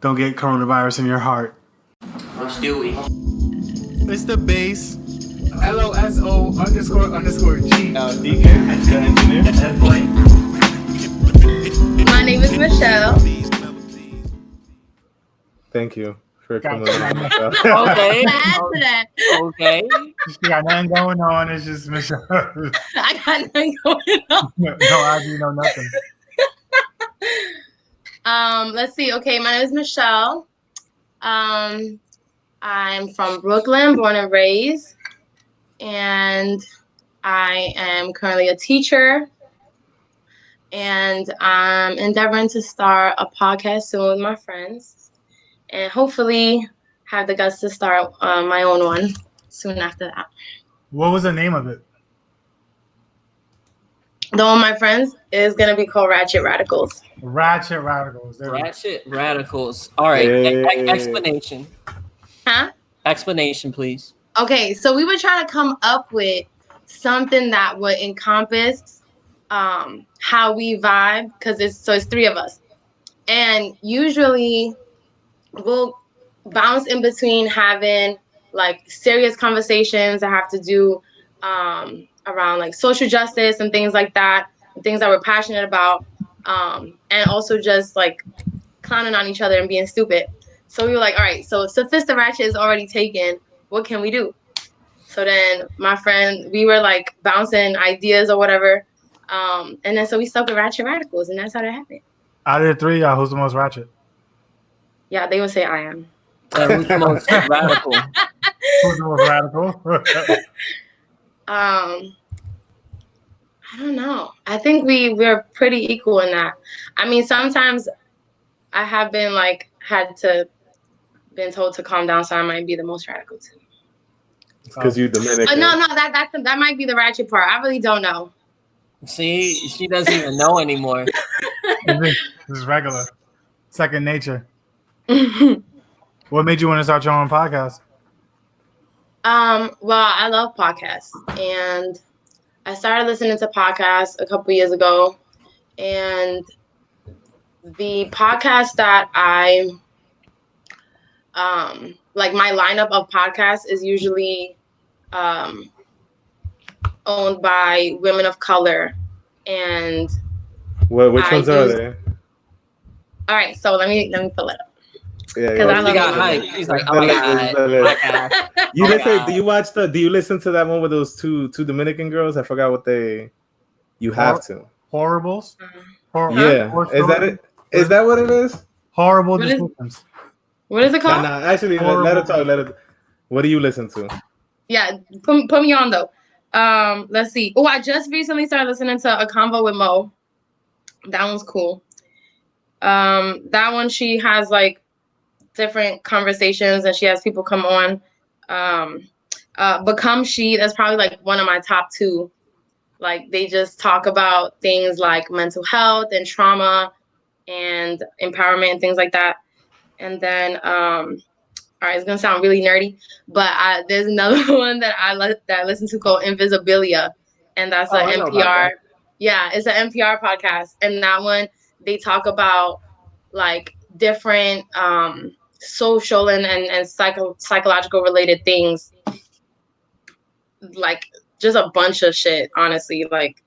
don't get coronavirus in your heart. Which do we? It's the base. LOSO__G. Deacon, the engineer. That boy. My name is Michelle. Thank you for coming Gotcha. on. Michelle. Okay. Add to that. Okay. She got nothing going on. It's just Michelle. I got nothing going on. No ID, no nothing. Let's see. Okay, my name is Michelle. I'm from Brooklyn, born and raised, and I am currently a teacher. And I'm endeavoring to start a podcast soon with my friends, and hopefully have the guts to start my own one soon after that. What was the name of it? The one with my friends is gonna be called Ratchet Radicals. Ratchet Radicals. There we go. Ratchet Radicals. All right. Hey. Explanation. Huh? Explanation, please. Okay, so we were trying to come up with something that would encompass how we vibe, because it's three of us, and usually we'll bounce in between having like serious conversations that have to do around like social justice and things like that, things that we're passionate about, and also just like clowning on each other and being stupid. So we were like, all right, so Sophista Ratchet is already taken. What can we do? So then my friend, we were like bouncing ideas or whatever. And then so we stuck with Ratchet Radicals, and that's how that happened. Out of the three, y'all, who's the most ratchet? Yeah, they would say I am. Who's the most radical? Who's the most radical? I don't know. I think we're pretty equal in that. I mean, sometimes I have been like been told to calm down, so I might be the most radical too. Because you Dominican. No, that might be the ratchet part. I really don't know. See, she doesn't even know anymore. This is regular. Second nature. What made you want to start your own podcast? Well, I love podcasts, and I started listening to podcasts a couple years ago, and the podcast that I like, my lineup of podcasts is usually owned by women of color, and Which ones are there? all right, so let me pull it up. Yeah, 'Cause I She love got it. hyped. She's like, oh my god. podcast. You Oh my listen? God. Do you watch the? Do you listen to that one with those two Dominican girls? I forgot what they. You have to. Horribles? Yeah. Is that it? Is that what it is? Horrible What is- descriptions. What is it Nah, called? actually, let her talk. Let her. What do you listen to? Yeah, put me on though. Let's see. Oh, I just recently started listening to A Convo with Mo. That one's cool. That one, she has like different conversations and she has people come on. Become She, that's probably like one of my top two. Like, they just talk about things like mental health and trauma and empowerment and things like that. And then all right, it's gonna sound really nerdy, but there's another one that I listen to called Invisibilia, and that's an I know about NPR. that. Yeah, it's an NPR podcast, and that one they talk about like different social and psychological related things, like just a bunch of shit. Honestly, like.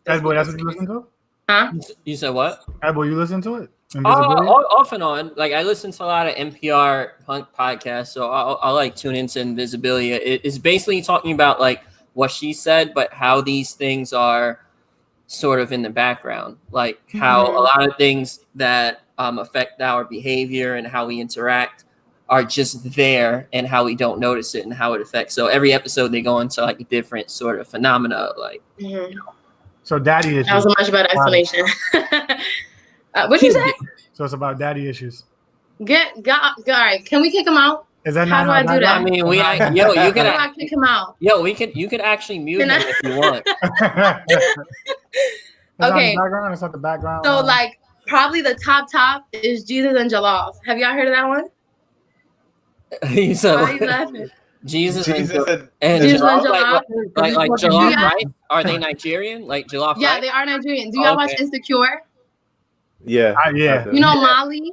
Bad Boy, that's what you listen to? Huh? You said what? Bad Boy, you listen to it? Invisibility? Off and on. Like, I listen to a lot of NPR punk podcasts, so I like tune into Invisibilia. It's basically talking about like what she said, but how these things are sort of in the background, like how a lot of things that affect our behavior and how we interact are just there, and how we don't notice it and how it affects. So every episode they go into like a different sort of phenomena, like. Mm-hmm. So daddy issues. That was a much better explanation. What'd you say? So it's about daddy issues. All right. Can we kick him out? Is that How not do I do that? I mean, you How do I can, kick him out? you could actually mute him Can I- if you want. Okay. Background. It's not the background. So, like, probably the top is Jesus and Jollof. Have y'all heard of that one? You said Why are what? you laughing? Jesus and Jesus and Jollof, Jollof. like Jollof, Yeah. right? Are they Nigerian? Like Jollof, Yeah, right? they are Nigerian. Do y'all watch Okay. Insecure? Yeah. Yeah. You know Molly?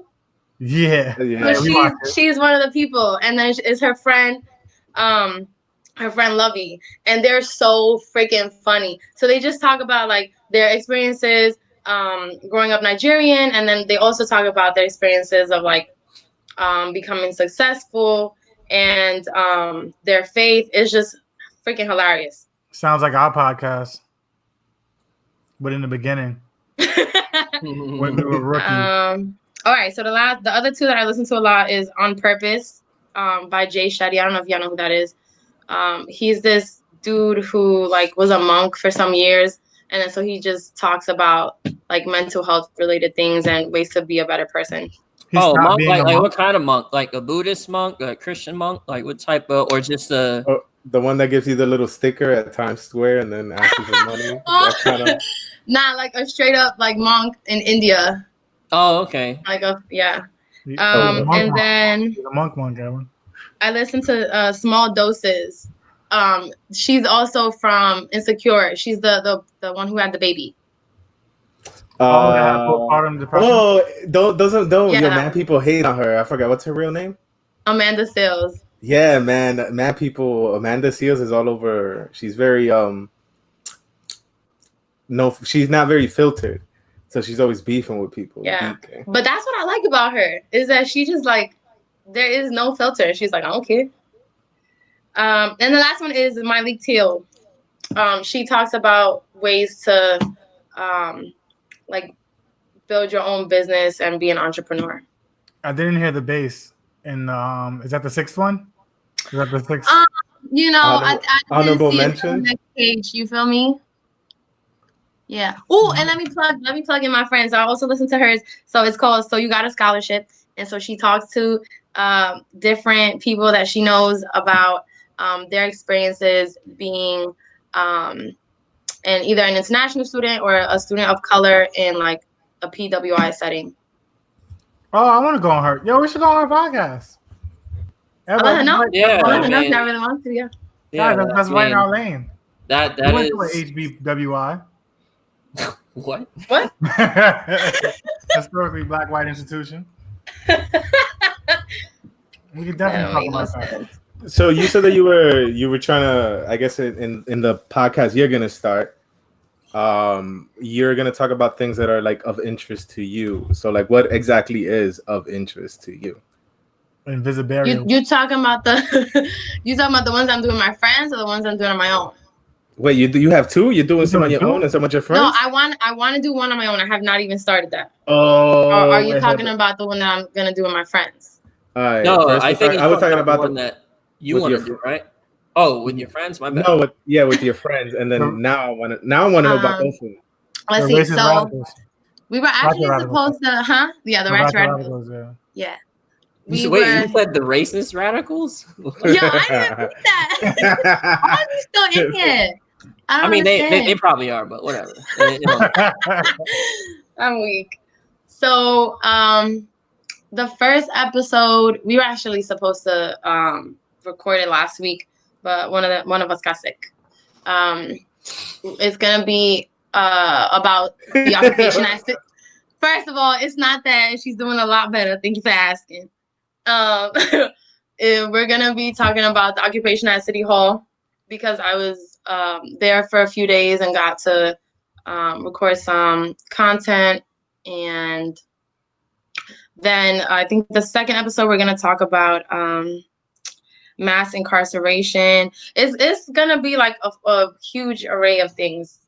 Yeah. Yeah. But we watched it. she's one of the people, and then is her friend, Lovey, and they're so freaking funny. So they just talk about like their experiences growing up Nigerian, and then they also talk about their experiences of like becoming successful, and their faith is just freaking hilarious. Sounds like our podcast, but in the beginning when we were rookies. All right, so the other two that I listen to a lot is On Purpose by Jay Shetty. I don't know if y'all know who that is. He's this dude who like was a monk for some years, and then so he just talks about like mental health related things and ways to be a better person. He Oh, stopped monk, being like a monk. what kind of monk? Like a Buddhist monk, a Christian monk? Like what type of, or just a? Oh, the one that gives you the little sticker at Times Square and then asks you for money. That kind of. Not like a straight up like monk in India. Oh, okay. Like a yeah. He's a monk And monk. then He's a monk, Evan. I listen to Small Doses. She's also from Insecure. She's the one who had the baby. Postpartum depression. Oh, don't. Yeah. Yo, man, people hate on her. I forgot what's her real name. Amanda Sales. Yeah, man, people. Amanda Seals is all over. She's very no, she's not very filtered, so she's always beefing with people. Yeah. Okay. But that's what I like about her is that she just like there is no filter. She's like, I don't care. And the last one is Myleik Teele. She talks about ways to like build your own business and be an entrepreneur. I didn't hear the bass. And is that the sixth one? Is that the sixth? You know, Honorable I didn't see it mention? on the next page. You feel me? Yeah. Oh, and let me plug in my friends. I also listen to hers. So it's called So You Got a Scholarship. And so she talks to different people that she knows about their experiences being and either an international student or a student of color in like a PWI setting. Oh, I want to go on her. Yo, we should go on her podcast. I let her know. Yeah, I let her know if man. I really want to. Yeah. Yeah, that's I right in mean, our lane. That We went to is an HBWI. what? What? Historically black white institution. We could definitely talk about that. So you said that you were trying to, I guess in the podcast you're gonna start, you're gonna talk about things that are like of interest to you. So like, what exactly is of interest to you? Invisibilia. You talking about the the ones I'm doing with my friends or the ones I'm doing on my own? Wait, you have two? You're doing some on your doing two? own and some with your friends? No, I want to do one on my own. I have not even started that. Oh, Or are you wait, talking hold on. about the one that I'm gonna do with my friends? All right, No, first I think I was talking about the one that you with want to your do, right? Oh, with your friends, my bad. no, with your friends, and then now I want to know about both of them. Let's The see. racist So radicals. we were actually radicals. supposed to, Yeah, the ratchet radicals. Yeah. Yeah. You said the racist radicals? Yo, I didn't read that. Why are you still in here? I mean, they understand. probably are, but whatever. I'm weak. So, the first episode we were actually supposed to record it last week, but one of us got sick. It's gonna be about the occupation. First of all, it's not that she's doing a lot better. Thank you for asking. We're gonna be talking about the occupation at City Hall because I was there for a few days and got to record some content. And then I think the second episode we're gonna talk about mass incarceration. It's gonna be like a huge array of things,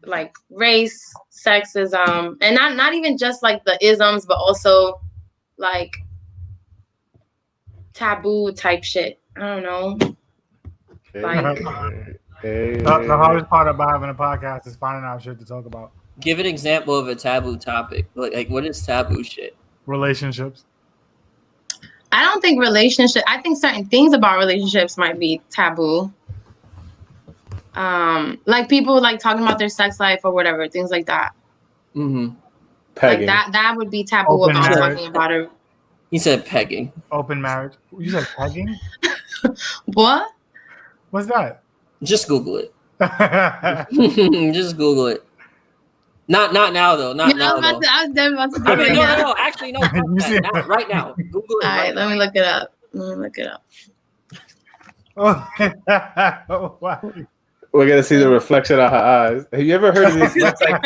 like race, sexism, and not even just like the isms, but also like taboo type shit. I don't know. Like, The hardest part about having a podcast is finding out shit to talk about. Give an example of a taboo topic. Like what is taboo shit? Relationships. I don't think I think certain things about relationships might be taboo. Like people like talking about their sex life or whatever, things like that. Mm-hmm. Pegging. Like that would be taboo Open about marriage. talking about it. He said pegging. Open marriage. You said pegging? What? What's that? Just Google it. Just Google it. Not now though. Not now though. I was definitely about to do I mean, it. Yeah. no. Actually, no. Fuck You see- that. Now, right now. Google it. All right right, let me look it up. Oh, wow. We're gonna see the reflection of her eyes. Have you ever heard of this website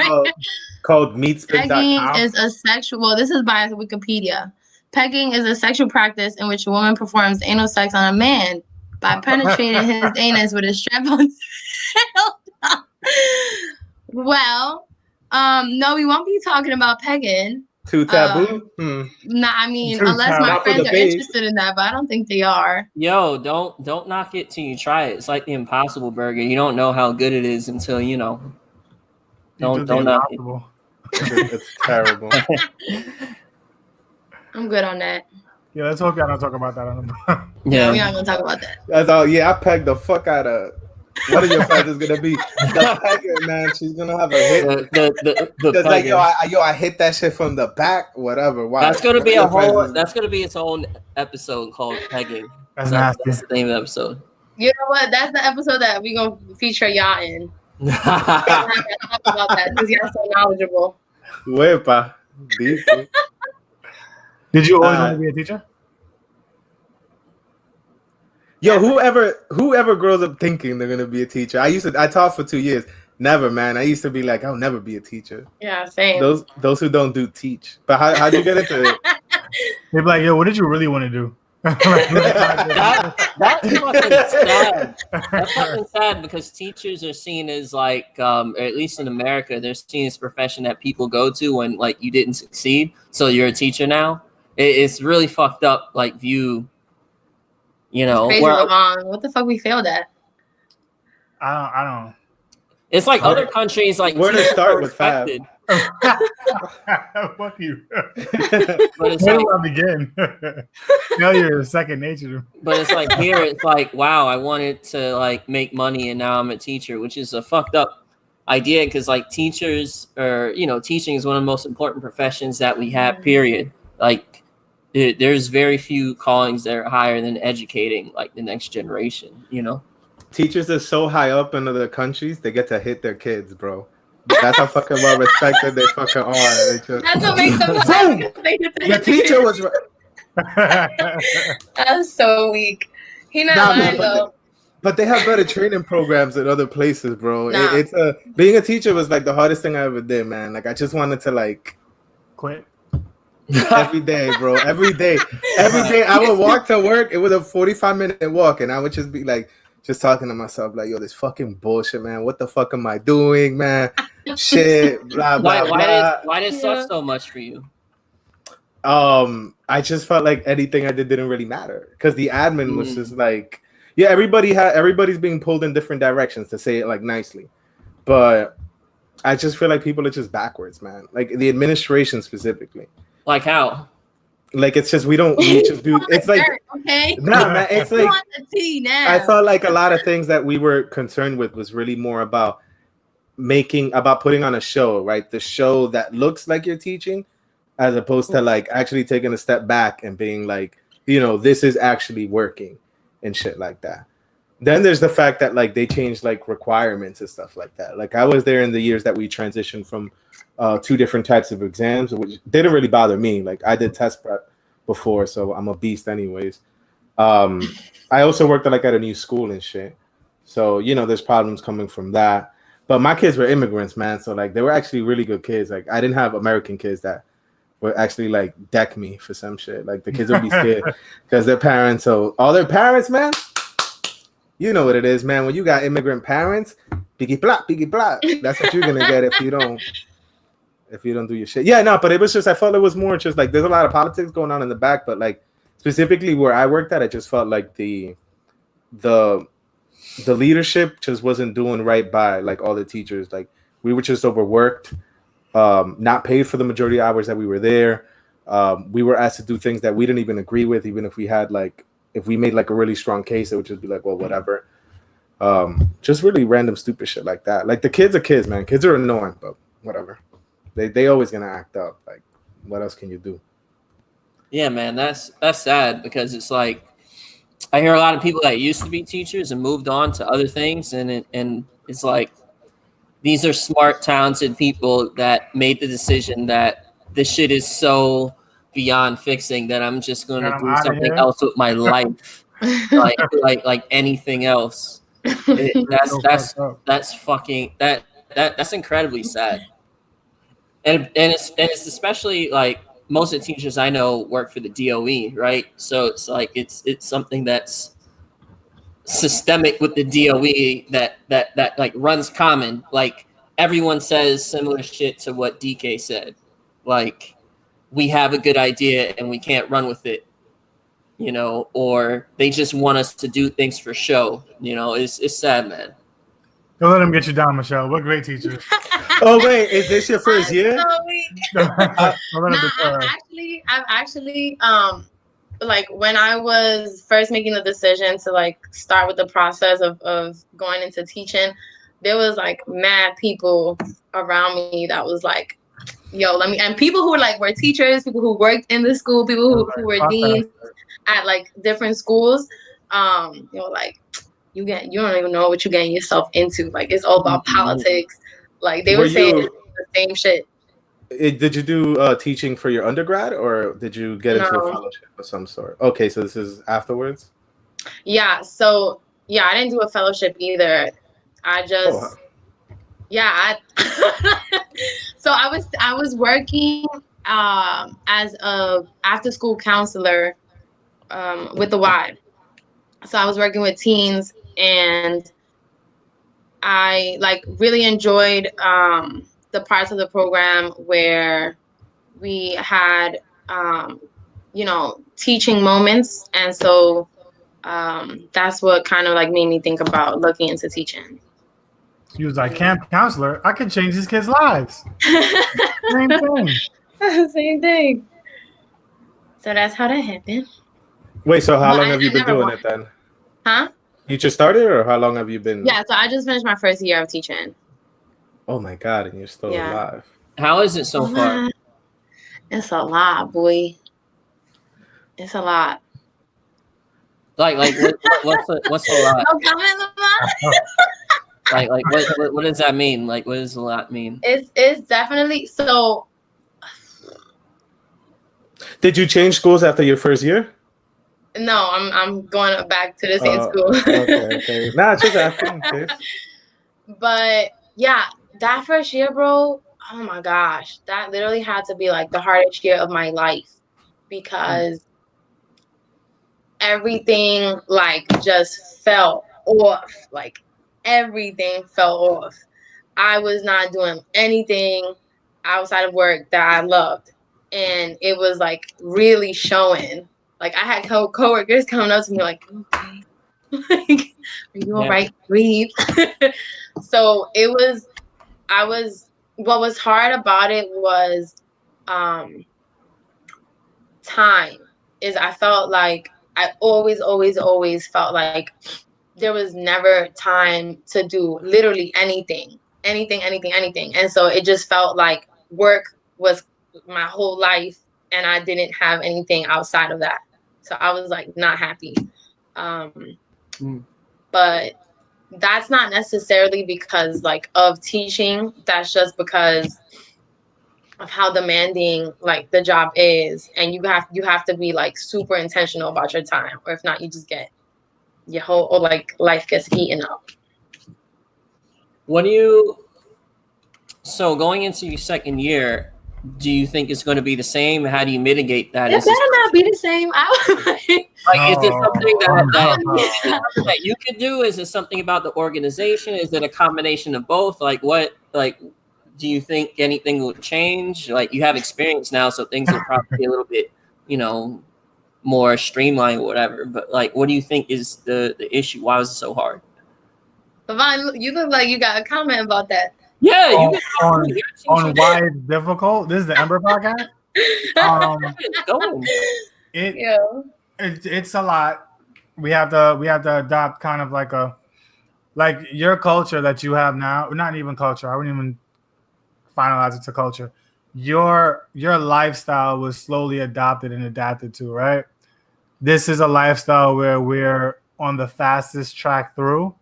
called Pegging meatspin.com? is a sexual. Well, this is by Wikipedia. Pegging is a sexual practice in which a woman performs anal sex on a man by penetrating his anus with a strap-on. Well, no, we won't be talking about pegging. Too taboo? Nah, I mean, Too unless my taboo. Not for friends the are babes. interested in that, but I don't think they are. Yo, don't knock it till you try it. It's like the Impossible Burger. You don't know how good it is until you know. Don't knock it. Impossible. It's terrible. I'm good on that. Yeah, let's hope y'all don't talk about that on the No, we're Yeah. not gonna talk about that. That's all. Yeah, I pegged the fuck out of. One of your friends is gonna be the pegger, man. She's gonna have a hit. The Just like pegging. I hit that shit from the back, whatever. Why? That's gonna One be of a your friends whole. is- That's gonna be its own episode called pegging. That's nasty. That's the name of the episode. You know what? That's the episode that we're gonna feature y'all in. We're not gonna talk about that because y'all so knowledgeable. Wepa. Deep. Did you always Uh, want to be a teacher? Yo, whoever grows up thinking they're gonna be a teacher. I taught for 2 years. Never, man. I used to be like, I'll never be a teacher. Yeah, same. Those who don't do teach. But how'd you get into it? They'd be like, yo, what did you really want to do? That's fucking sad. That's fucking sad because teachers are seen as like, or at least in America, they're seen as a profession that people go to when like you didn't succeed, so you're a teacher now. It's really fucked up. Like view, you know, Crazy where Levon. What the fuck we failed at? I don't. it's like other countries, like Where to teachers start are with Fab? respected, Fuck you. but it's Where like, do I begin? Failure is second nature. but it's like here, it's like, wow, I wanted to like make money and now I'm a teacher, which is a fucked up idea because like teachers or teaching is one of the most important professions that we have, period. Like there's very few callings that are higher than educating like the next generation, Teachers are so high up in other countries, they get to hit their kids, bro. That's how fucking well respected they fucking are. They just, That's what makes them the teacher was That's so weak. He not Nah, lying man, though. but they have better training programs in other places, bro. Nah. It's being a teacher was like the hardest thing I ever did, man. Like I just wanted to like Quit. every day, bro. Every day I would walk to work. It was a 45-minute walk, and I would just be like, just talking to myself, like, yo, this fucking bullshit, man. What the fuck am I doing, man? Shit, blah blah blah. Why did it suck so much for you? I just felt like anything I did didn't really matter because the admin was just like, yeah, everybody's being pulled in different directions, to say it like nicely, but I just feel like people are just backwards, man. Like the administration specifically. Like how? Like it's just we just do. It's like okay. no, man. It's You like want the tea now. I felt like a lot of things that we were concerned with was really more about putting on a show, right? The show that looks like you're teaching, as opposed to like actually taking a step back and being like, this is actually working and shit like that. Then there's the fact that like they changed like requirements and stuff like that. Like I was there in the years that we transitioned from 2 different types of exams, which didn't really bother me. Like I did test prep before, so I'm a beast anyways. I also worked at a new school and shit. So, there's problems coming from that. But my kids were immigrants, man. So like they were actually really good kids. Like I didn't have American kids that would actually like deck me for some shit. Like the kids would be scared because their parents. So all their parents, man, you know what it is, man. When you got immigrant parents, piggy plop. That's what you're gonna get if you don't do your shit. Yeah, no, but it was just I felt it was more just like there's a lot of politics going on in the back, but like specifically where I worked at, I just felt like the leadership just wasn't doing right by like all the teachers. Like we were just overworked, not paid for the majority of hours that we were there. We were asked to do things that we didn't even agree with, even if we had if we made like a really strong case, it would just be like, well, whatever. Just really random stupid shit like that. Like the kids are kids, man. Kids are annoying, but whatever. They always gonna act up. Like, what else can you do? Yeah, man, that's sad because it's like I hear a lot of people that used to be teachers and moved on to other things, and it's like these are smart, talented people that made the decision that this shit is so beyond fixing that I'm just going to Get 'em do outta something here. else with my life, like anything else. So fucked up. That's fucking that's incredibly sad. And it's especially like most of the teachers I know work for the DOE, right? So it's like it's something that's systemic with the DOE that like runs common. Like everyone says similar shit to what DK said. Like we have a good idea and we can't run with it, you know, or they just want us to do things for show. You know, it's sad, man. Don't let them get you down, Michelle. We're great teachers. Oh wait, is this your first year? Don't let them deter us. I've actually, like when I was first making the decision to like start with the process of going into teaching, there was like mad people around me that was like, yo, let me, and people who were teachers, people who worked in the school, people who were deans at like different schools, you know, like you don't even know what you're getting yourself into. Like it's all about politics. Like they were saying the same shit. Did you do teaching for your undergrad, or did you get into a fellowship of some sort? Okay, so this is afterwards. Yeah. So yeah, I didn't do a fellowship either. I just so I was working as a after school counselor with the Y. So I was working with teens, and I like really enjoyed the parts of the program where we had you know, teaching moments, and so that's what kind of like made me think about looking into teaching. She was like, camp counselor, I could change these kids' lives. Same thing. Same thing. So that's how that happened. Wait, so how long have you been doing it then? Huh? You just started, or how long have you been? Yeah, so I just finished my first year of teaching. Oh my God, and you're still alive. How is it so far? It's a lot, boy. It's a lot. Like what's a lot? No comment, Lamont. Like what does that mean? Like what does a lot mean? It's definitely so. Did you change schools after your first year? No, I'm going back to the same school. Okay. Nah, just asking. Okay. But yeah, that first year, bro, oh my gosh, that literally had to be like the hardest year of my life, because everything like just fell off. Like everything fell off. I was not doing anything outside of work that I loved, and it was like really showing. Like I had coworkers coming up to me like, okay, like, are you all right? Breathe. So what was hard about it was time. Is I felt like I always felt like there was never time to do literally anything. And so it just felt like work was my whole life, and I didn't have anything outside of that. So I was like not happy. But that's not necessarily because like of teaching. That's just because of how demanding like the job is, and you have to be like super intentional about your time, or if not, you just get your whole like life gets eaten up. So going into your second year, do you think it's going to be the same? How do you mitigate that? It better not be the same. Is it something that you could do? Is it something about the organization? Is it a combination of both? Like what? Like, do you think anything will change? Like you have experience now, so things will probably be a little bit, you know, more streamlined or whatever. But like, what do you think is the issue? Why was it so hard? Yvonne, you look like you got a comment about that. Yeah, on why it's difficult. This is the Ember podcast. It's a lot. We have to adopt kind of like your culture that you have now. Not even culture. I wouldn't even finalize it to culture. Your lifestyle was slowly adopted and adapted to, right? This is a lifestyle where we're on the fastest track through,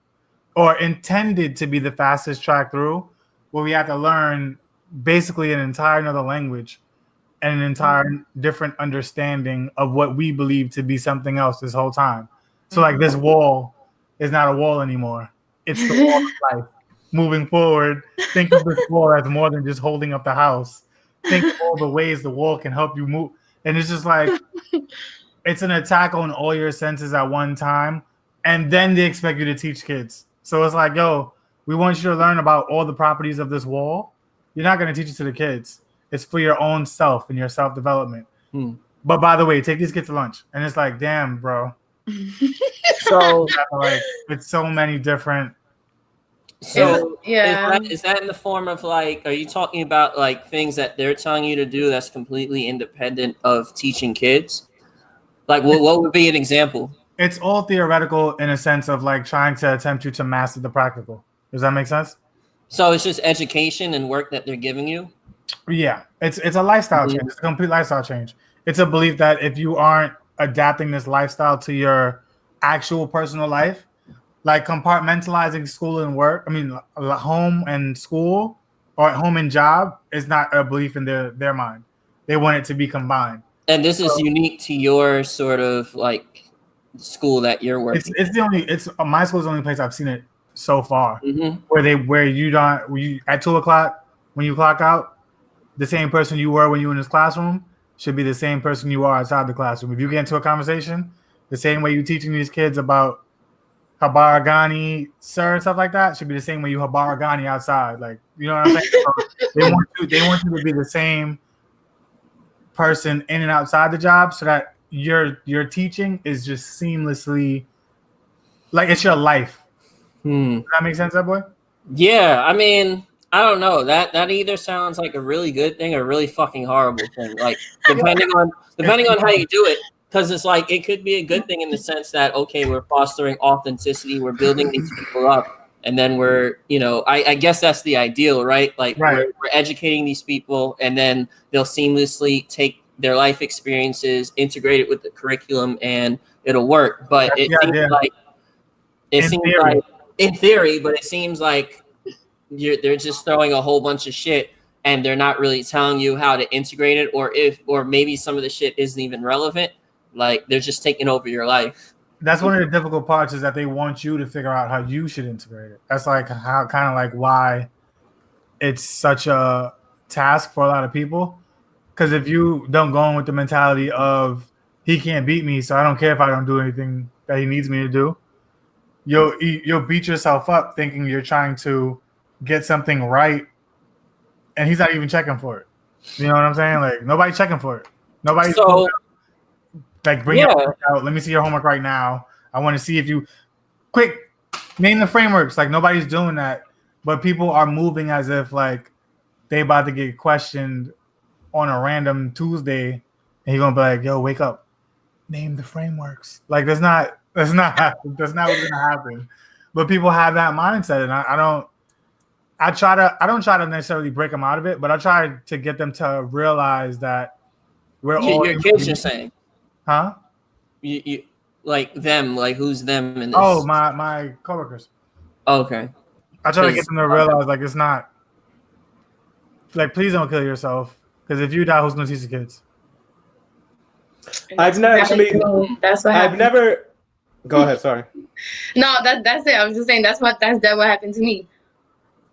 or intended to be the fastest track through. where we have to learn basically an entire another language and an entire different understanding of what we believe to be something else this whole time. So like this wall is not a wall anymore. It's the wall of life. Moving forward, think of this wall as more than just holding up the house. Think of all the ways the wall can help you move. And it's just like, it's an attack on all your senses at one time. And then they expect you to teach kids. So it's like, yo, we want you to learn about all the properties of this wall. You're not going to teach it to the kids. It's for your own self and your self-development. But by the way, take these kids to lunch. And it's like, damn, bro. So like, it's so many different. So Yeah. is that in the form of like, are you talking about like things that they're telling you to do that's completely independent of teaching kids? Like what would be an example? It's all theoretical in a sense of like trying to attempt you to master the practical. Does that make sense? So it's just education and work that they're giving you? Yeah, it's a lifestyle change. It's a complete lifestyle change. It's a belief that if you aren't adapting this lifestyle to your actual personal life, like compartmentalizing school and work, home and school or home and job is not a belief in their mind. They want it to be combined. And this is unique to your sort of like school that you're working. My school is the only place I've seen it so far Mm-hmm. where you at 2:00 when you clock out, the same person you were when you were in this classroom should be the same person you are outside the classroom. If you get into a conversation, the same way you're teaching these kids about Habaragani, sir, and stuff like that, should be the same way you Habaragani outside. Like, you know what I'm saying? So they want you to be the same person in and outside the job, so that your teaching is just seamlessly like it's your life. Does that make sense, that boy? Yeah, I mean, I don't know. That either sounds like a really good thing or a really fucking horrible thing. Like depending on how you do it, because it's like it could be a good thing in the sense that okay, we're fostering authenticity, we're building these people up, and then we're I guess that's the ideal, right? Like Right. We're educating these people, and then they'll seamlessly take their life experiences, integrate it with the curriculum, and it'll work. But That's it the seems idea. like in theory, but it seems like they're just throwing a whole bunch of shit and they're not really telling you how to integrate it, or maybe some of the shit isn't even relevant. Like they're just taking over your life. That's one of the difficult parts, is that they want you to figure out how you should integrate it. That's like how kind of like why it's such a task for a lot of people. Because if you don't go in with the mentality of he can't beat me, so I don't care if I don't do anything that he needs me to do, you'll beat yourself up thinking you're trying to get something right, and he's not even checking for it. You know what I'm saying? Like nobody's checking for it. Nobody's So like bring your homework out. Let me see your homework right now. I want to see if you quick name the frameworks. Like nobody's doing that, but people are moving as if like they about to get questioned on a random Tuesday, and he's gonna be like, "Yo, wake up, name the frameworks." Like that's not what's gonna happen. But people have that mindset, and I don't try to necessarily break them out of it, but I try to get them to realize that we're all your kids are saying, huh? You like them, like who's them in this? Oh, my coworkers. Okay. I try to get them to realize like it's not like please don't kill yourself, because if you die, who's gonna teach the kids? I've never actually. That's what I've happened. never. Go ahead. Sorry. No, that's it. I was just saying that's what happened to me.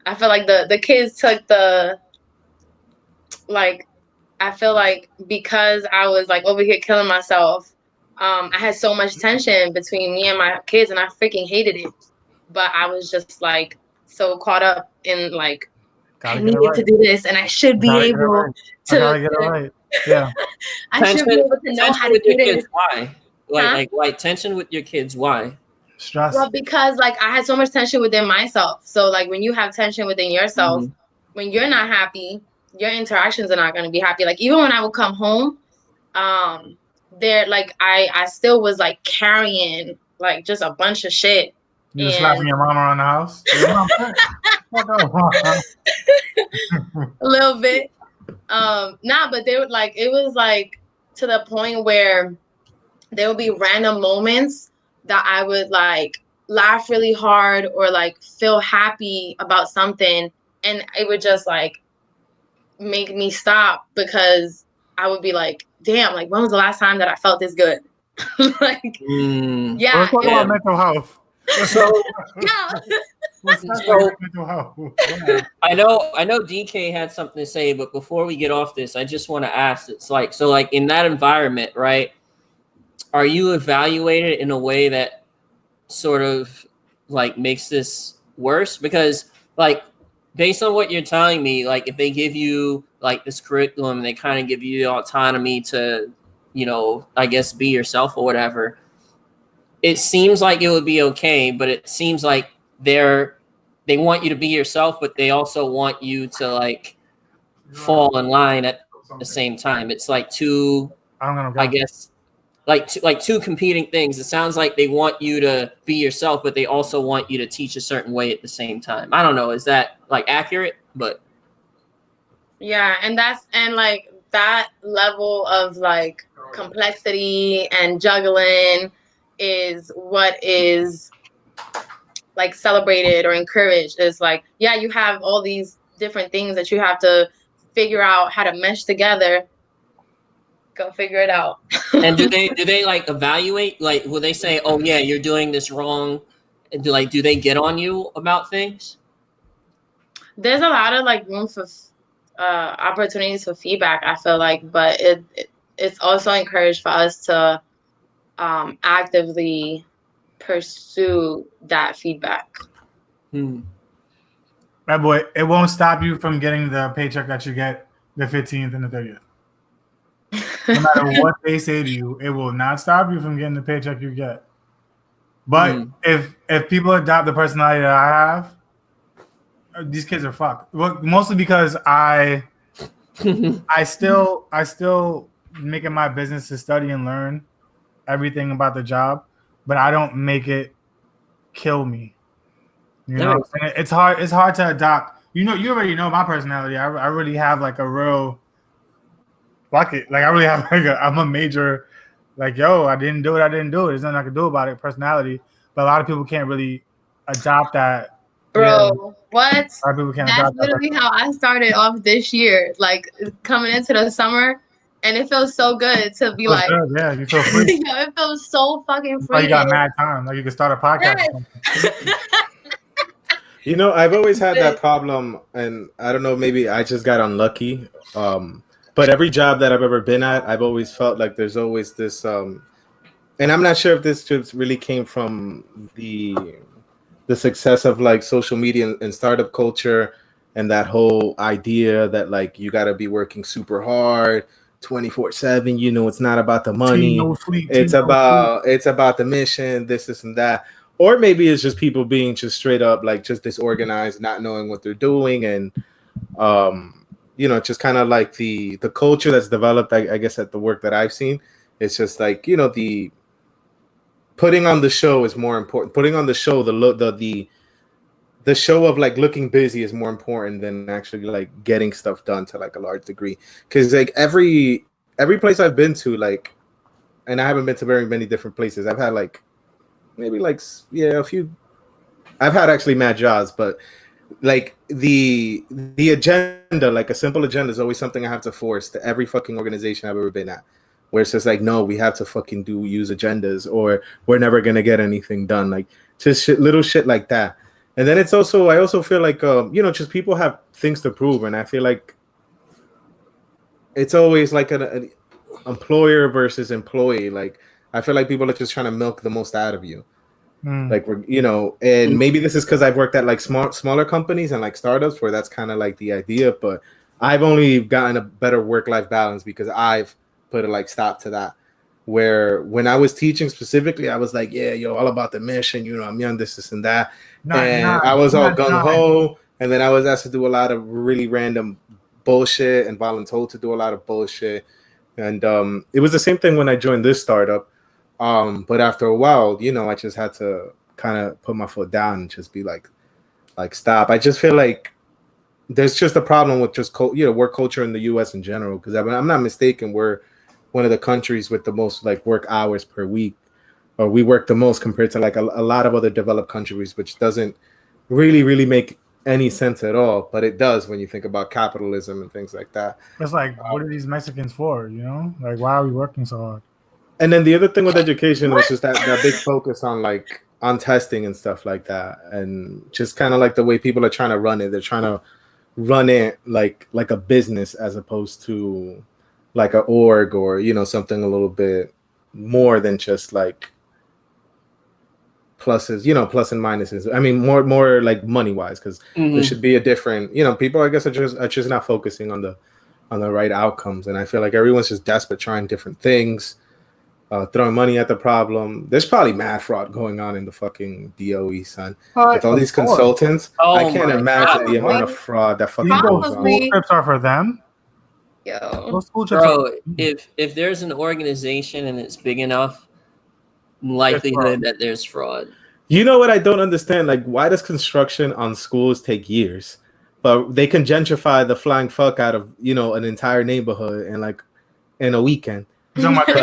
I feel like the kids took the like. I feel like because I was like over here killing myself, I had so much tension between me and my kids, and I freaking hated it. But I was just like so caught up in like I needed to do this, and I should be able to. I gotta get it right. Yeah. I should be able to know how to with do your this. kids. Why? Like tension with your kids. Why? Stress. Well, because like I had so much tension within myself. So like when you have tension within yourself, when you're not happy, your interactions are not going to be happy. Like even when I would come home, there like I still was like carrying like just a bunch of shit. You just slapping your mom around the house? A little bit. But they would like it was like to the point where there would be random moments that I would like laugh really hard or like feel happy about something, and it would just like make me stop because I would be like, damn, like when was the last time that I felt this good? Like, Mm. yeah, Let's talk Yeah. about mental health. So yeah. Let's talk So- about mental health. Yeah. I know DK had something to say, but before we get off this, I just want to ask, it's like, so like in that environment, right? Are you evaluated in a way that sort of like makes this worse? Because like based on what you're telling me, like if they give you like this curriculum, they kind of give you the autonomy to, you know, I guess be yourself or whatever. It seems like it would be okay, but it seems like they want you to be yourself, but they also want you to like fall in line at the same time. It's like two, I don't know. I guess, like two competing things. It sounds like they want you to be yourself, but they also want you to teach a certain way at the same time. I don't know. Is that like accurate? But Yeah, and like that level of like complexity and juggling is what is like celebrated or encouraged. Is like, yeah, you have all these different things that you have to figure out how to mesh together. Go figure it out. and do they like evaluate? Like, will they say, "Oh yeah, you're doing this wrong"? And do they get on you about things? There's a lot of like room for opportunities for feedback, I feel like, but it's also encouraged for us to actively pursue that feedback. Hmm. That boy, it won't stop you from getting the paycheck that you get the 15th and the 30th. No matter what they say to you, it will not stop you from getting the paycheck you get. But if people adopt the personality that I have, these kids are fucked. Well, mostly because I still make it my business to study and learn everything about the job, but I don't make it kill me. You know, and it's hard to adopt. You know, you already know my personality. I really have like a real fuck it. Like I really have like I'm a major like, yo, I didn't do it. There's nothing I can do about it. Personality, but a lot of people can't really adopt that. Bro, Yeah. what? A lot of people can't That's adopt that. literally how I started off this year, like coming into the summer, and it feels so good to be Feels like, good, yeah, you feel free. yo, it feels so fucking Oh, free. you got mad time. Like you can start a podcast. Yes. Or something. You know, I've always had that problem, and I don't know, maybe I just got unlucky. But every job that I've ever been at, I've always felt like there's always this, and I'm not sure if this just really came from the success of like social media and startup culture, and that whole idea that like you got to be working super hard 24/7. You know, it's not about the money. No sleep, It's no about the mission, this and that. Or maybe it's just people being just straight up like just disorganized, not knowing what they're doing, and you know, just kind of like the culture that's developed, I guess, at the work that I've seen. It's just like, you know, the putting on the show is more important. Putting on the show, the show of like looking busy is more important than actually like getting stuff done to like a large degree. Because like every place I've been to, like, and I haven't been to very many different places. I've had like maybe like a few. I've had actually mad jobs, but like the agenda, like a simple agenda, is always something I have to force to every fucking organization I've ever been at, where it's just like, no, we have to fucking use agendas, or we're never gonna get anything done. Like just little shit like that. And then I also feel like you know, just people have things to prove, and I feel like it's always like an employer versus employee. Like I feel like people are just trying to milk the most out of you. Like we're, you know, and maybe this is because I've worked at like smaller companies and like startups where that's kind of like the idea, but I've only gotten a better work-life balance because I've put a like stop to that. Where when I was teaching specifically, I was like, yeah, yo, all about the mission, you know, I'm young, this and that. I was all gung-ho, and then I was asked to do a lot of really random bullshit and voluntold to do a lot of bullshit. And it was the same thing when I joined this startup. But after a while, you know, I just had to kind of put my foot down and just be like stop. I just feel like there's just a problem with just work culture in the U.S. in general. Because I'm not mistaken, we're one of the countries with the most like work hours per week, or we work the most compared to like a lot of other developed countries, which doesn't really make any sense at all, but it does when you think about capitalism and things like that. It's like, what are these Mexicans for? You know, like why are we working so hard? And then the other thing with education was just that big focus on like on testing and stuff like that, and just kind of like the way people are trying to run it. They're trying to run it like a business as opposed to like a org or something a little bit more than just like pluses, plus and minuses. I mean, more like money wise, because there should be a different. People I guess are just not focusing on the right outcomes, and I feel like everyone's just desperate trying different things. Throwing money at the problem. There's probably mad fraud going on in the fucking DOE, son. With all these consultants, I can't imagine the amount of fraud that fucking goes on. School trips are for them. Yo, Those school trips Bro, if there's an organization and it's big enough, likelihood that there's fraud. You know what I don't understand? Like, why does construction on schools take years, but they can gentrify the flying fuck out of an entire neighborhood in a weekend? So much. How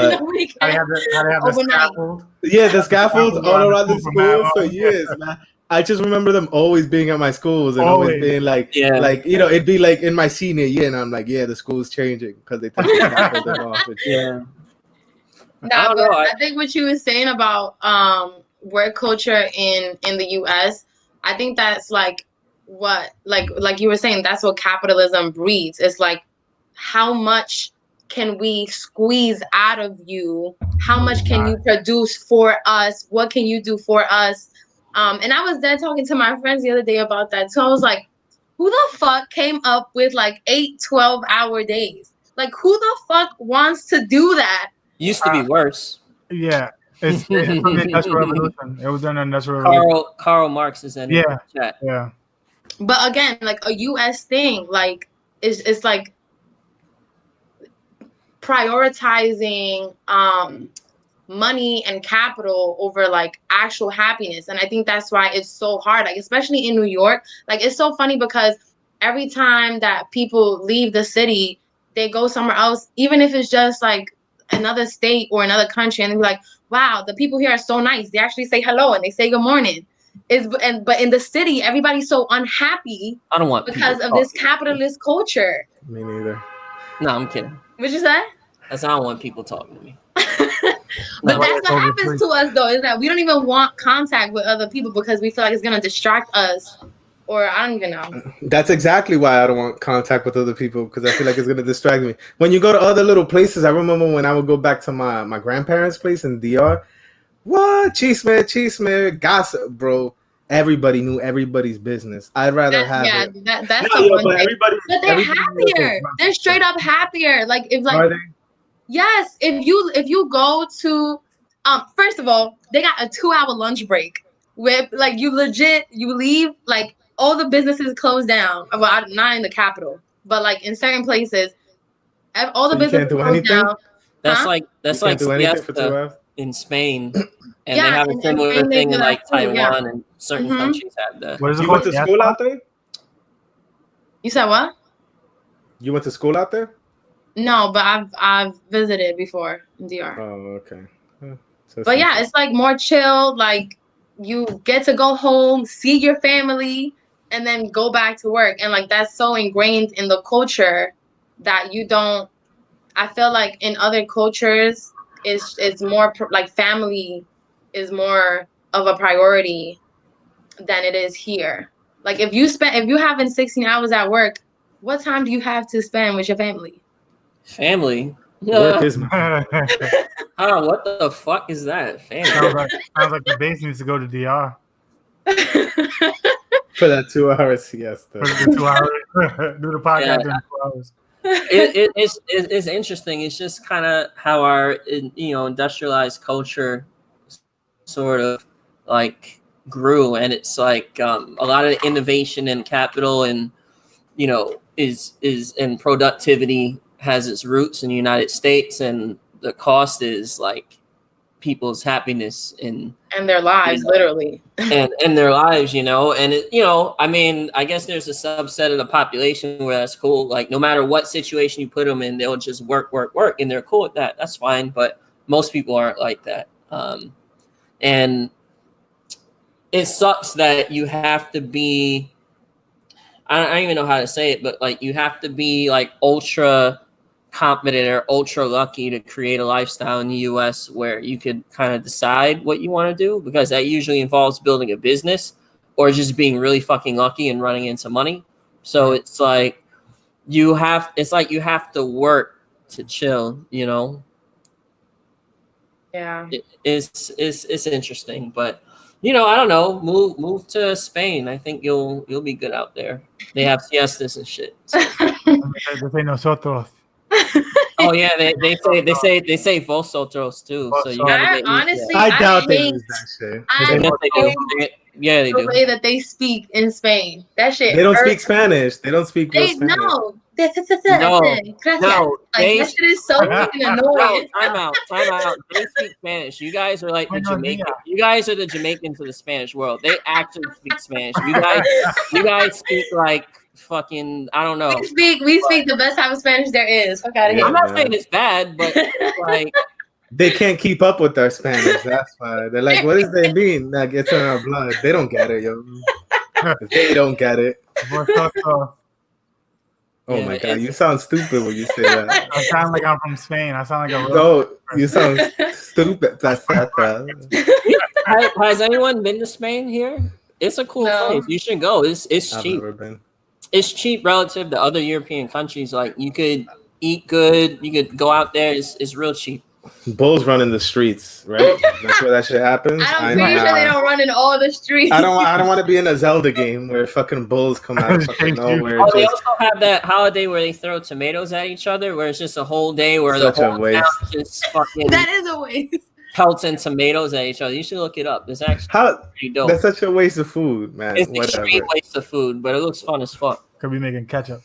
I have the scaffold. Yeah, the scaffolds all around the school schools for years, man. I just remember them always being at my schools and always being it'd be like in my senior year, and I'm like, yeah, the school's changing because they took the scaffolding off. Yeah. I think what you were saying about work culture in the US, I think that's like what like you were saying, that's what capitalism breeds. It's like, how much can we squeeze out of you? How much can you produce for us? What can you do for us? And I was then talking to my friends the other day about that. So I was like, who the fuck came up with like 8 12-hour days? Like, who the fuck wants to do that? Used to be worse. Yeah. It's from the Industrial Revolution. It was during the Industrial Revolution. Karl Marx is in the chat. Yeah. But again, like a US thing, like it's like prioritizing money and capital over like actual happiness. And I think that's why it's so hard, like especially in New York. Like, it's so funny because every time that people leave the city, they go somewhere else, even if it's just like another state or another country, and they're like, wow, the people here are so nice. They actually say hello and they say good morning. But in the city, everybody's so unhappy. I don't want because of this capitalist culture. Me neither. No, I'm kidding. What'd you say? I don't want people talking to me. But that's what happens to us, though, is that we don't even want contact with other people because we feel like it's going to distract us. Or I don't even know. That's exactly why I don't want contact with other people, because I feel like it's going to distract me. When you go to other little places, I remember when I would go back to my grandparents' place in DR. What? Chisme, gossip, bro. Everybody knew everybody's business. I'd rather have it. That's the one thing. But they're happier. They're straight up happier. Like, if like... Yes, if you go to first of all, they got a 2-hour lunch break where like you leave, like all the businesses closed down. Well, not in the capital, but like in certain places, all the businesses closed down. That's like siesta in Spain, and they have a similar thing in like Taiwan and certain countries have that. You went to school out there? You said what? You went to school out there? No, but I've visited before in DR. Oh, okay. But yeah, it's like more chill. Like, you get to go home, see your family, and then go back to work. And like, that's so ingrained in the culture that you don't. I feel like in other cultures, it's more like family is more of a priority than it is here. Like, if you having 16 hours at work, what time do you have to spend with your family? Family? Work is what the fuck is that? Family. Sounds like the base needs to go to DR. For that 2 hours siesta. For the 2 hours. Do the podcast in 2 hours. It's interesting. It's just kind of how our industrialized culture sort of like grew, and it's like a lot of innovation and capital and is and productivity has its roots in the United States, and the cost is like people's happiness and their lives, literally, and their lives, and I mean, I guess there's a subset of the population where that's cool. Like, no matter what situation you put them in, they'll just work, and they're cool with that. That's fine. But most people aren't like that. And it sucks that you have to be I don't even know how to say it, but like you have to be like ultra competent or ultra lucky to create a lifestyle in the US where you could kind of decide what you want to do, because that usually involves building a business or just being really fucking lucky and running into money. So it's like you have to work to chill, you know. Yeah. It's interesting, but you know, I don't know. Move to Spain. I think you'll be good out there. They have siestas and shit. So. They say nosotros. Oh yeah, they say vosotros too. So you gotta I get used honestly, to I doubt they hate- use that shit. I that. Yes, they do. hate Yeah, they the do. way that they speak in Spain. That shit. They don't irks speak Spanish. They don't speak real They Spanish. no. Gracias. No, Like they that shit is so fucking no, annoying. time out. They speak Spanish. You guys are like the Buenos Jamaican. dias. You guys are the Jamaicans of the Spanish world. They actually speak Spanish. You guys speak like fucking. I don't know. We speak the best type of Spanish there is. Fuck out of Yeah. I'm not saying it's bad, but like They can't keep up with our Spanish. That's why they're like, "What does they mean?" Like it's in our blood. They don't get it, yo. They don't get it. Vosotros. Oh Yeah, my god, it's- you sound stupid when you say that. I sound like I'm from Spain. I sound like a real. No, you sound stupid. That's has anyone been to Spain here? It's a cool No. place. You should go. It's I've cheap. never been. It's cheap relative to other European countries. Like you could eat good. You could go out there. It's real cheap. Bulls run in the streets, right? That's where that shit happens. I'm pretty sure they don't run in all the streets. I don't want to be in a Zelda game where fucking bulls come out of fucking nowhere. Oh, they Just, also have that holiday where they throw tomatoes at each other, where it's just a whole day where Such a the whole waste. town just fucking That is a waste. pelting tomatoes at each other. You should look it up. It's actually how pretty dope. that's such a waste of food, man. It's Whatever. extreme waste of food, but it looks fun as fuck. Could be making ketchup.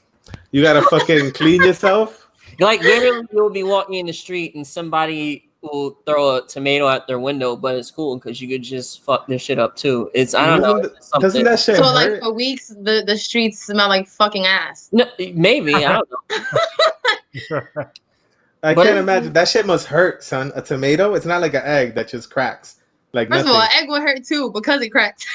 You gotta fucking clean yourself. Like literally, you'll be walking in the street and somebody will throw a tomato at their window, but it's cool because you could just fuck this shit up too. It's I don't know. It's Doesn't something. that shit So hurt? like for weeks, the streets smell like fucking ass. No, maybe I don't know. I but can't it- imagine. That shit must hurt, son. A tomato, it's not like an egg that just cracks. Like First nothing. of all, an egg would hurt too because it cracked.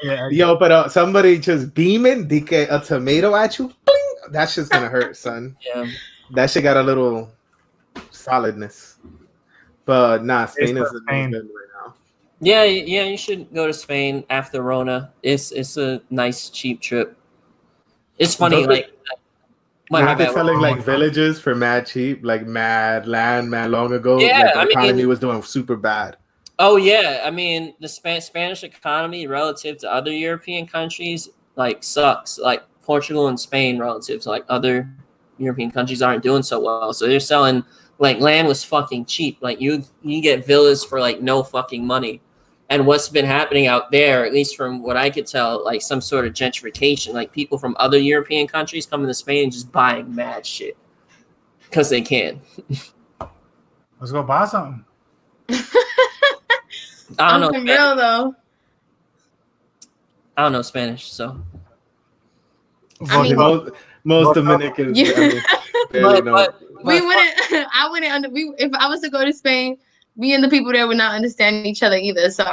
Yeah. Yo, but somebody just beaming a tomato at you, bling, that shit's gonna hurt, son. Yeah. That shit got a little solidness. But nah, Spain It's is Spain. good right now. Yeah, you should go to Spain after Rona. It's a nice cheap trip. It's funny, Don't like my Aren't they bad. selling like villages for mad cheap, like mad long ago? Yeah, like, the I mean- economy was doing super bad. Oh yeah, I mean the Spanish economy relative to other European countries like sucks. Like Portugal and Spain relative to like other European countries aren't doing so well. So they're selling like land was fucking cheap. Like you get villas for like no fucking money. And what's been happening out there, at least from what I could tell, like some sort of gentrification, like people from other European countries coming to Spain and just buying mad shit because they can. Let's go buy something. I I'm don't from know. real though. I don't know Spanish, so. I mean- Most Dominicans, Yeah. I mean, barely know. We wouldn't. I wouldn't. If I was to go to Spain, me and the people there would not understand each other either. So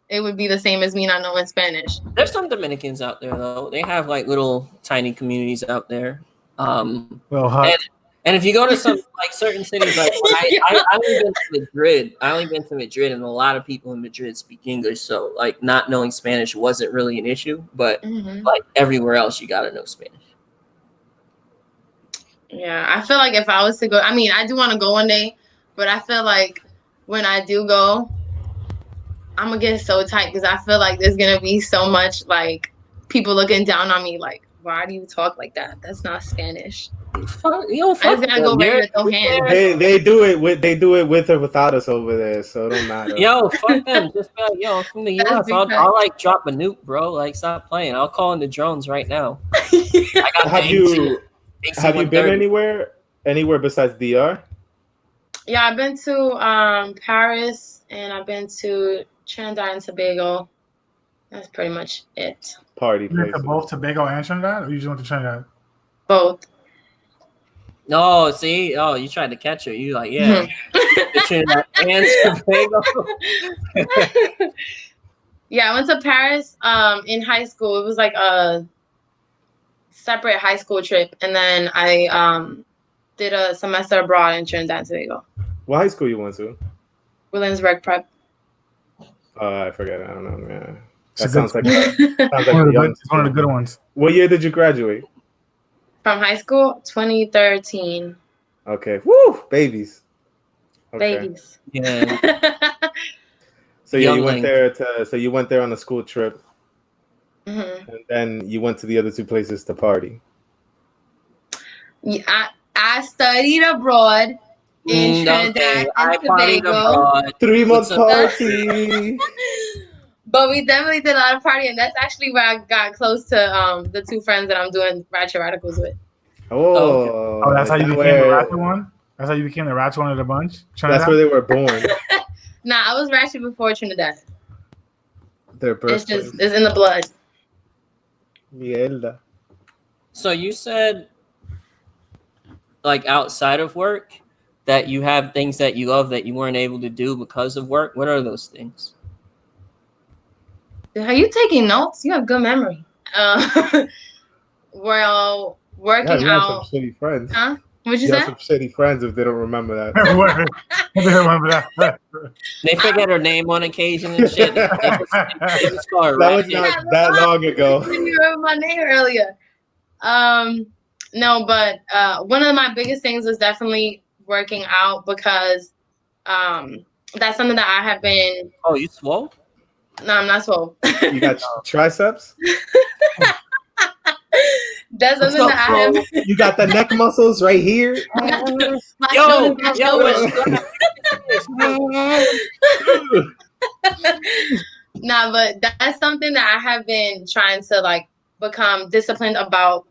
it would be the same as me not knowing Spanish. There's some Dominicans out there though. They have like little tiny communities out there. Little hut. And if you go to some like certain cities, like when I only been to Madrid. I only been to Madrid, and a lot of people in Madrid speak English. So like not knowing Spanish wasn't really an issue. But Mhm. like everywhere else, you gotta know Spanish. Yeah, I feel like if I was to go, I mean, I do want to go one day, but I feel like when I do go, I'm gonna get so tight because I feel like there's gonna be so much like people looking down on me, like, why do you talk like that? That's not Spanish. Fuck, you know, I just gotta go ready to throw hands. They do it with or without us over there, so it don't matter. Yo, fuck them. Just be like, yo, I'm from the That's US. big I'll facts. like drop a nuke, bro. Like, stop playing. I'll call in the drones right now. I got Have the you have you been 130. anywhere besides DR? Yeah, I've been to Paris and I've been to Trinidad and Tobago. That's pretty much it. Party You went to places. both Tobago and Trinidad, or you just went to Trinidad? Both. No, see, oh, you tried to catch her. You like, yeah, the Trinidad and Tobago. Yeah, I went to Paris in high school. It was like a separate high school trip, and then I did a semester abroad in Trinidad and Tobago. What high school you went to? Williamsburg Prep. I forget. I don't know. Yeah. It's a That good sounds like one of a young it's one of the good ones. What year did you graduate? From high school, 2013. Okay. Woo! Babies. Okay. Babies. Yeah. So yeah, you went Youngling. there you went there on a school trip, Mhm. and then you went to the other two places to party. Yeah, I studied abroad in Trinidad Okay, and I partied Tobago. abroad. 3-month some- party. But we definitely did a lot of partying. That's actually where I got close to the two friends that I'm doing Ratchet Radicals with. Oh, Oh, that's how you is that became the where- ratchet one? That's how you became the ratchet one of the bunch? That's Trinidad? where they were born. Nah, I was Ratchet before Trinidad. Their It's birthplace. just it's in the blood. Mierda. So you said, like outside of work, that you have things that you love that you weren't able to do because of work. What are those things? Are you taking notes? You have good memory. Well, Yeah, working you have some out. shitty friends. Huh? What'd you You have say? some shitty friends if they don't remember that. I didn't remember that. They forget her name on occasion and shit. They just call her That was Ratchet. not that long ago. Didn't you remember my name earlier? No, but one of my biggest things was definitely working out because that's something that I have been. Oh, you swole? No, I'm not swole. You got triceps. That's What's something up, that I have. bro? You got the neck muscles right here. My Yo, shoulders, my yo, shoulders. Nah, but that's something that I have been trying to like become disciplined about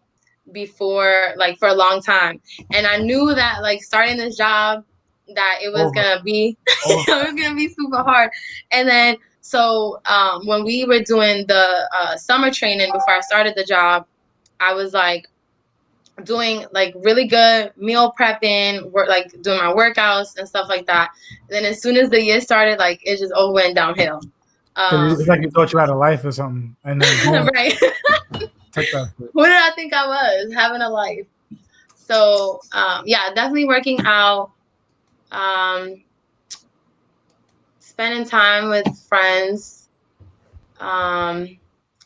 before, like for a long time. And I knew that like starting this job, that it was gonna be it was gonna be super hard. And then so when we were doing the summer training before I started the job, I was like doing like really good meal prepping, like doing my workouts and stuff like that. And then as soon as the year started, like it just all went downhill. It's like you thought you had a life or something. And then boom, Right. took that. Who did I think I was having a life? So yeah, definitely working out, spending time with friends,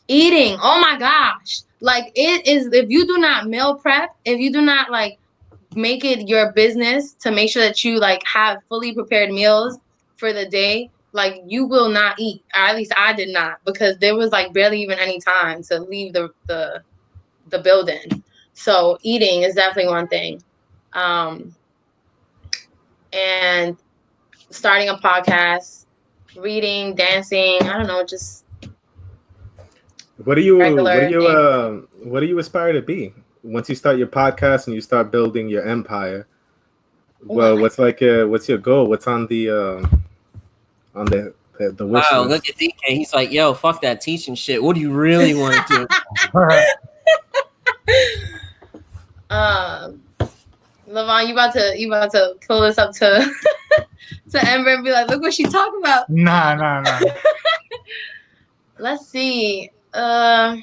eating. Oh my gosh. Like it is, if you do not meal prep, if you do not like make it your business to make sure that you like have fully prepared meals for the day, like you will not eat. Or at least I did not, because there was like barely even any time to leave the building. So eating is definitely one thing. And starting a podcast, reading, dancing, I don't know, just What do you regular what do you aspire to be once you start your podcast and you start building your empire? Well, what's your goal? What's on the wish wow, list? look at DK. He's like, yo, fuck that teaching shit. What do you really want to do? Levon, you about to pull this up to to Ember and be like, look what she talking about. Nah. Let's see. I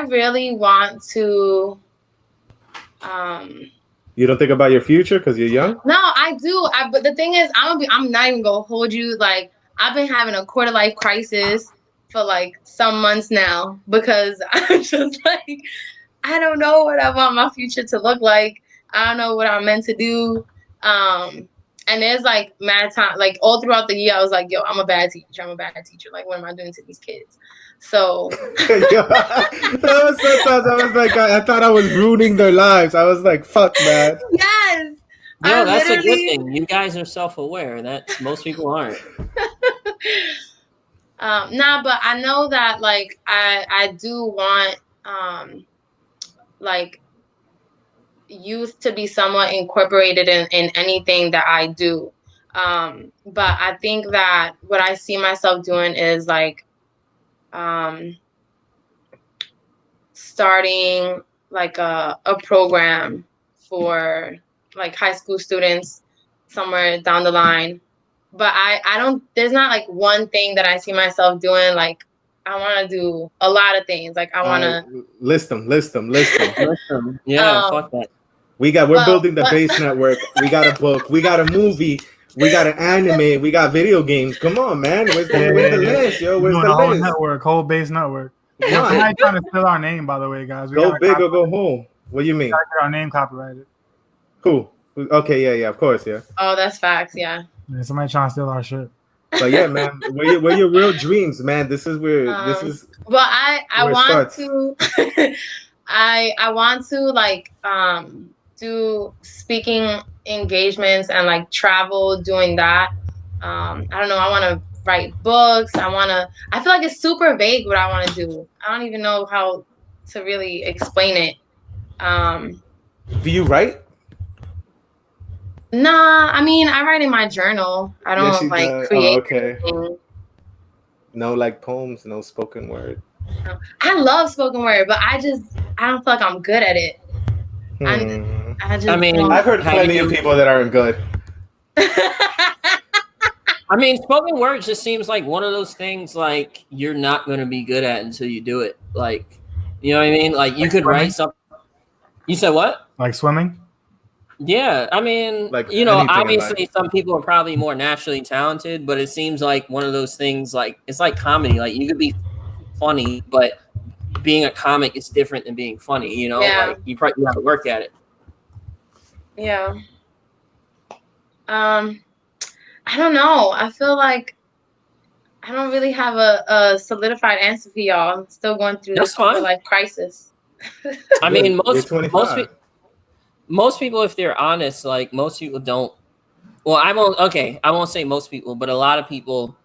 really want to. You don't think about your future because you're young? No, I do. But the thing is, I'm not even gonna hold you. Like, I've been having a quarter life crisis for like some months now because I'm just like, I don't know what I want my future to look like. I don't know what I'm meant to do. And there's like mad time, like all throughout the year, I was like, yo, I'm a bad teacher. Like, what am I doing to these kids? So There was sometimes I was like, I thought I was ruining their lives. I was like, fuck, man. yes. Yo, I that's a good literally- thing. You guys are self-aware. That's most people aren't. Nah, but I know that like I do want like youth to be somewhat incorporated in anything that I do. But I think that what I see myself doing is like starting like a program for like high school students somewhere down the line. But I don't, there's not like one thing that I see myself doing. Like want to do a lot of things. Like I want to list them. Yeah, Um, fuck that. We're building the base network. We got a book. We got a movie. We got an anime. We got video games. Come on, man. Where's the list, yo? Where's the whole list? network, whole base network. Come Yo, on. somebody trying to steal our name, by the way, guys. We Go gotta big or go home. What do you mean? get our name copyrighted. Who? Okay, yeah, of course, yeah. Oh, that's facts. Yeah. Yeah, somebody trying to steal our shit. But yeah, man, where your real dreams, man? This is where this is. Well, I where it want starts. to. I want to like do speaking engagements and like travel doing that. I don't know. I want to write books. I feel like it's super vague what I want to do. I don't even know how to really explain it. Do you write? Nah, I mean, I write in my journal. I don't Yes, she like does. create. Oh, okay. anything. No, like poems, no spoken word. I love spoken word, but I don't feel like I'm good at it. I just. I mean, don't. I've heard Have plenty you- of people that aren't good. I mean, spoken word just seems like one of those things like you're not going to be good at until you do it. Like, you know what I mean? Like you could write something. You said what? Like swimming? Yeah, I mean, Like you know, anything in obviously life. some people are probably more naturally talented, but it seems like one of those things like it's like comedy. Like you could be funny, but being a comic is different than being funny, you know? Yeah. Like you probably have to work at it. Yeah. I don't know. I feel like I don't really have a solidified answer for y'all. I'm still going through That's this fine. life crisis. I mean, You're most 25. most people, if they're honest, like most people don't. Well, I won't say most people, but a lot of people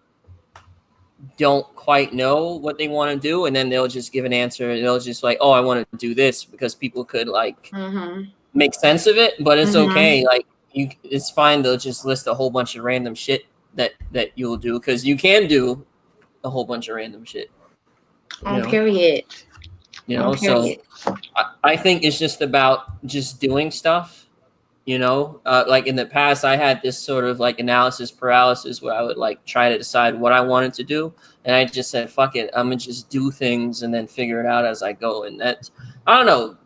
don't quite know what they want to do, and then they'll just give an answer. They'll just like, "Oh, I want to do this," because people could like Mm-hmm. make sense of it. But it's Mhm. okay. Like it's fine. They'll just list a whole bunch of random shit that you'll do because you can do a whole bunch of random shit. On know? period. You know, On so period. I think it's just about just doing stuff, you know, like in the past, I had this sort of like analysis paralysis where I would like try to decide what I wanted to do. And I just said, fuck it. I'm going to just do things and then figure it out as I go. And that's, I don't know.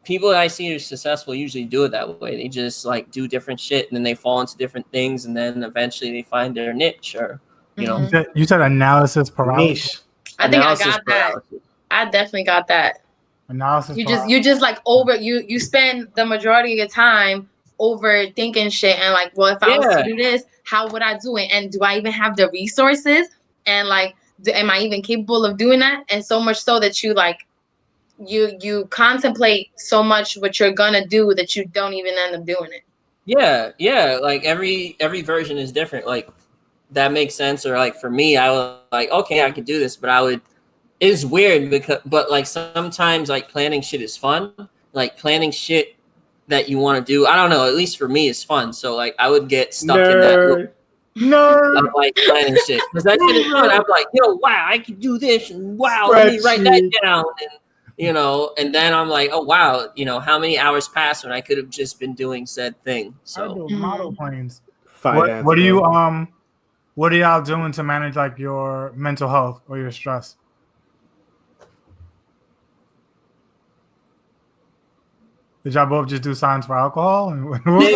People that I see are successful usually do it that way. They just like do different shit and then they fall into different things. And then eventually they find their niche or, you know, Mhm. You said analysis paralysis. Niche. I think I analysis got that. paralysis. I definitely got that. Analysis You paralysis. just like you spend the majority of your time overthinking shit and like, well, if I was Yeah. to do this, how would I do it? And do I even have the resources? And like, am I even capable of doing that? And so much so that you like you contemplate so much what you're gonna do that you don't even end up doing it. Yeah. Like every version is different. Like that makes sense. Or like for me, I was like, okay, I could do this, but it's weird but like sometimes like planning shit is fun. Like planning shit that you want to do. I don't know. At least for me, it's fun. So like I would get stuck in that loop Nerd. of like planning shit because that shit is fun. I'm like, yo, wow, I can do this, and wow, let me write that Spreadsheet. down, and you know, and then I'm like, oh wow, you know, how many hours passed when I could have just been doing said thing. I So do model planes. Finance, What do you bro. what are y'all doing to manage like your mental health or your stress? Did y'all both just do signs for alcohol? They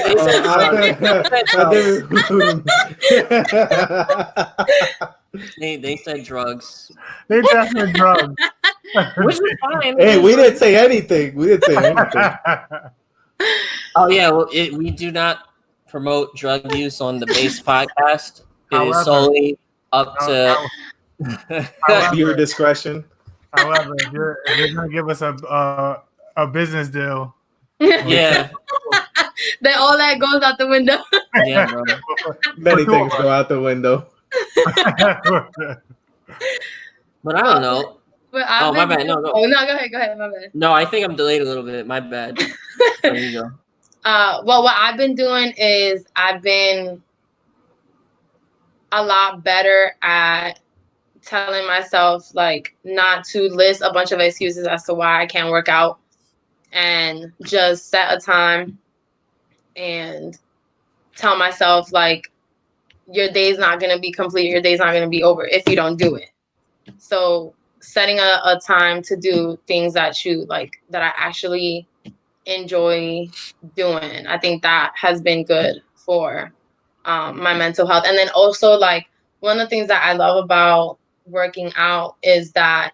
said they said drugs, They definitely drugs. which is fine. Hey, we didn't say anything. We didn't say anything. Oh yeah, well, we do not promote drug use on the Base podcast. It However- is solely up to. Your discretion. However, if you're gonna give us a business deal, Yeah, Then all that goes out the window. yeah, bro. Many For things sure. go out the window. But I don't know. But Oh, my bad. No, go. Oh no, go ahead, my bad. No, I think I'm delayed a little bit. My bad. There you go. Well, what I've been doing is I've been a lot better at telling myself like not to list a bunch of excuses as to why I can't work out and just set a time and tell myself like your day's not going to be complete, your day's not going to be over if you don't do it. So setting a time to do things that you like, that I actually enjoy doing. I think that has been good for my mental health. And then also, like, one of the things that I love about working out is that,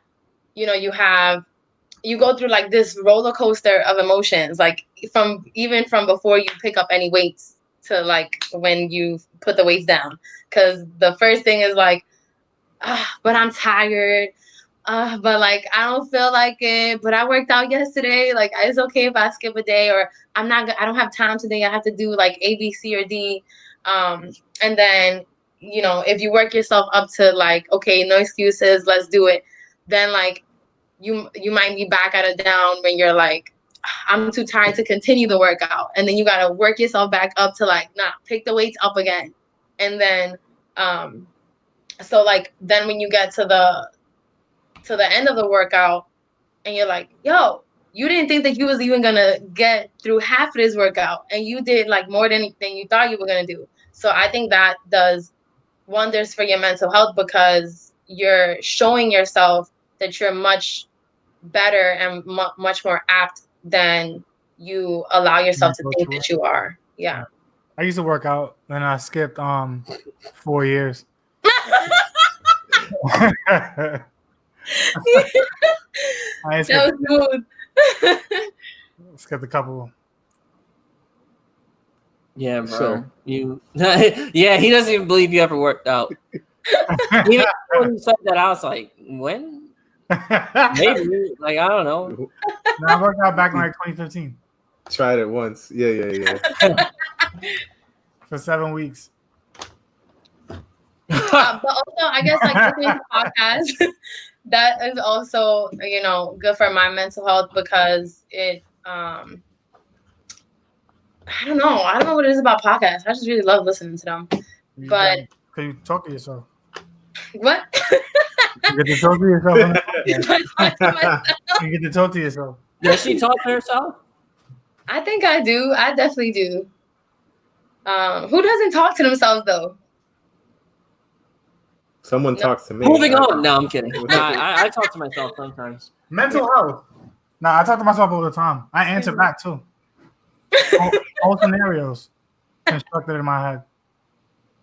you know, you go through like this roller coaster of emotions, like even from before you pick up any weights to like when you put the weights down. Because the first thing is like, but I'm tired. But like I don't feel like it. But I worked out yesterday. Like it's okay if I skip a day, or I don't have time today. I have to do like A, B, C, or D. And then, you know, if you work yourself up to like, okay, no excuses, let's do it. Then like you might be back at a down when you're like, I'm too tired to continue the workout. And then you gotta work yourself back up to like, nah, pick the weights up again. And then so like then when you get to the end of the workout and you're like, yo, you didn't think that you was even gonna get through half of this workout, and you did like more than you thought you were gonna do. So I think that does wonders for your mental health, because you're showing yourself that you're much better and much more apt than you allow yourself to think that you are. Yeah. I used to work out, and I skipped 4 years. I That was smooth. skipped a couple. Yeah, bro. Sure. You yeah, he doesn't even believe you ever worked out. Even when you said that, I was like, when? Maybe. Like, I don't know. No, I worked out back in like 2015 Tried it once. Yeah. for 7 weeks. But also, I guess like listening to podcasts, that is also, you know, good for my mental health, because it I don't know what it is about podcasts. I just really love listening to them. But Can you talk to yourself? what? You get to talk to yourself. On the podcast. I talk to myself. You get to talk to yourself. Does she talk to herself? I think I do. I definitely do. Who doesn't talk to themselves though? Someone talks to me. Moving on. No, I'm kidding. No, I talk to myself sometimes. Mental health. No, I talk to myself all the time. I answer back too. All scenarios constructed in my head.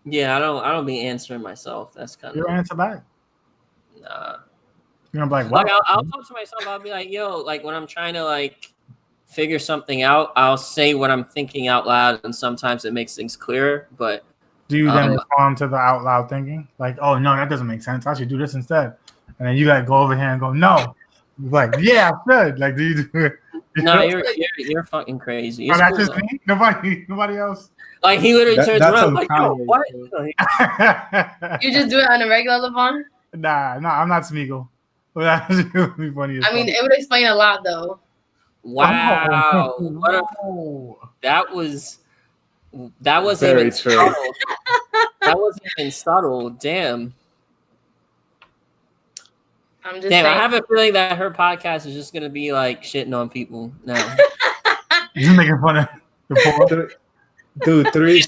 Yeah, I don't be answering myself. That's kind You of answer back. nah. You're gonna be like, what? Like I'll talk to myself. I'll be like, yo, like when I'm trying to like figure something out, I'll say what I'm thinking out loud, and sometimes it makes things clearer. But Do you then respond to the out loud thinking? Like, oh no, that doesn't make sense. I should do this instead. And then you gotta go over here and go, no. You're like, yeah, I should. Like, do you do it? no, you're fucking crazy. Oh, It's that's cool, just though. me? Nobody else? Like he literally turns that's around like, yo, Kanye. what? Like, You just do it on a regular, Levon? nah, I'm not Smeagol. But that would be funny as I mean, fuck. it would explain a lot though. wow, what a, Oh. that wasn't Very even true. subtle. That wasn't even subtle. Damn. I'm just Damn, I saying. have a feeling that her podcast is just gonna be like shitting on people now. You making fun of the poor? Dude, three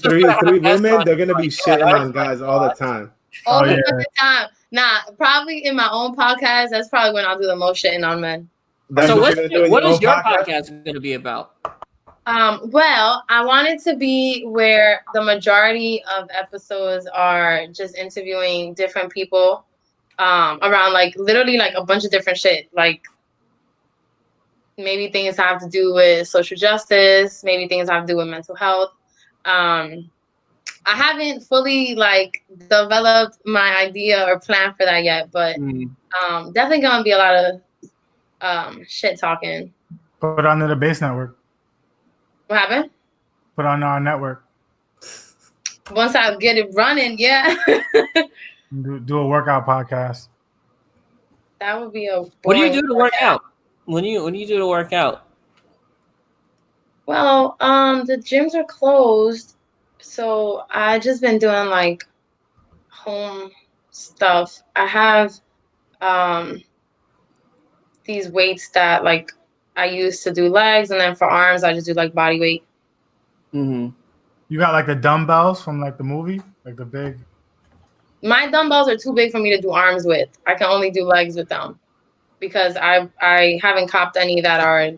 women, they're gonna be shitting on guys all the time. All Oh, the yeah. fucking time. Nah, probably in my own podcast, that's probably when I'll do the most shitting on men. That's So what you're gonna do in what is own your podcast gonna be about? Well, I want it to be where the majority of episodes are just interviewing different people around like literally like a bunch of different shit. Like maybe things have to do with social justice, maybe things have to do with mental health. I haven't fully like developed my idea or plan for that yet, but definitely gonna be a lot of shit talking. Put it on the Base Network. What happened? Put it on our network. Once I get it running, yeah. Do a workout podcast. That would be a What do you boring do to work out? When you do to work out? Well, the gyms are closed, so I just been doing like home stuff. I have these weights that like I use to do legs, and then for arms I just do like body weight. Mm-hmm. You got like the dumbbells from like the movie, like the big. My dumbbells are too big for me to do arms with. I can only do legs with them. because I haven't copped any that are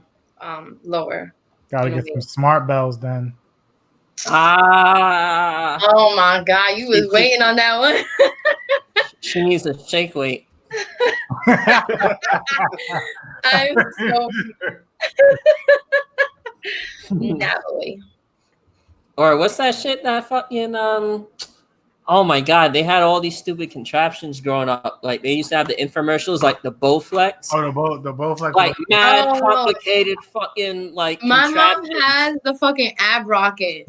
lower. Gotta get some smart bells then. Ah, Oh my God, you was waiting on that one. she needs a shake weight. I'm so Natalie. Or what's that shit that fucking oh my god, they had all these stupid contraptions growing up. Like they used to have the infomercials like the Bowflex. Oh, the both Like mad Oh. complicated fucking like My mom contraptions. has the fucking ab rocket.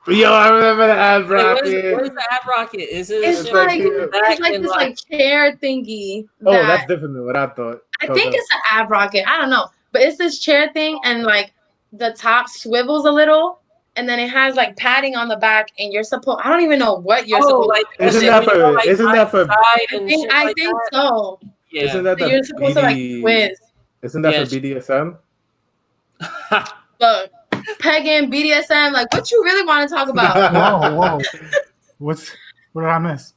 Yo, I remember the ab Wait, what is rocket. the ab rocket? Is it It's shit like in the back it's like and, this like chair thingy. Oh, that- that's different than what I thought. I think it's an ab rocket. I don't know, but it's this chair thing, and like the top swivels a little, and then it has like padding on the back, and you're supposed. I don't even know what you're oh, supposed. like Isn't when that you for- go, like, isn't that for- side I and think shit I like think that? so. Yeah. Isn't that So the you're supposed to like BD quiz. Isn't that Yeah, for BDSM? Look, pegging, BDSM, like what you really want to talk about? Whoa. What did I miss?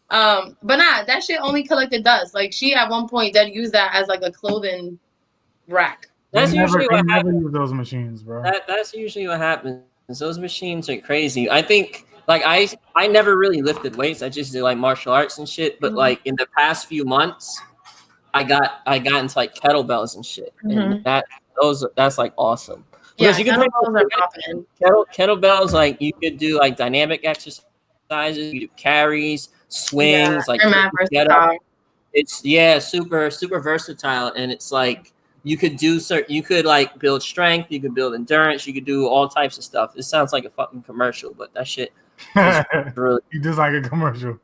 But nah, that shit only collected dust. Like she at one point did use that as like a clothing rack. That's usually what never happens. use those machines, bro. That's usually what happens. Those machines are crazy. I think like I never really lifted weights. I just did like martial arts and shit. But Mhm. like in the past few months, I got into like kettlebells and shit. And that's like awesome. Yeah, Because you can kettlebells are popping. kettlebells, like you could do like dynamic exercises, you do carries, swings, like they're mad get up. versatile. It's super versatile, and it's like you could like build strength, you could build endurance, you could do all types of stuff. It sounds like a fucking commercial, but that shit really You just like a commercial.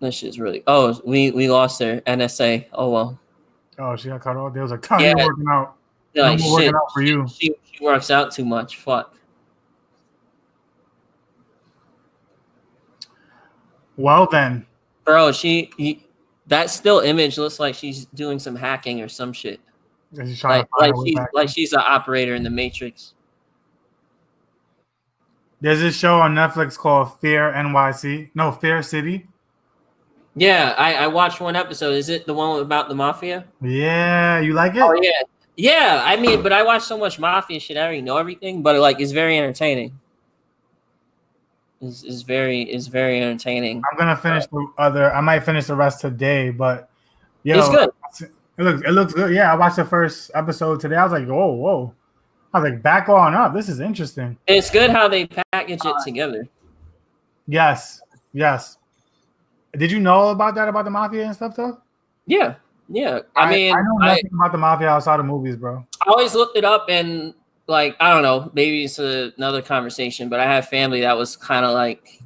that shit's really. Oh, we lost her NSA. Oh well. Oh, she got cut off. They was like, "Tell Yeah. you working out. They're like No more shit. working out for you." She works out too much. Fuck. Well then, Bro, that still image looks like she's doing some hacking or some shit. she's trying to find her way back. She's an operator in the Matrix. There's this show on Netflix called Fear NYC. No, Fear City. Yeah, I watched one episode. Is it the one about the mafia? Yeah, you like it? Oh yeah, yeah. I mean, but I watch so much mafia shit. I already know everything, but like, it's very entertaining. Is very entertaining. I'm gonna finish the other. I might finish the rest today, but yo, It's good. It looks good. Yeah, I watched the first episode today. I was like, whoa. I was like, back on up. This is interesting. It's good how they package it together. Yes. Did you know about the mafia and stuff though? Yeah. I mean, I know nothing about the mafia outside of movies, bro. I always looked it up, and like, I don't know, maybe it's another conversation, but I have family that was kind of like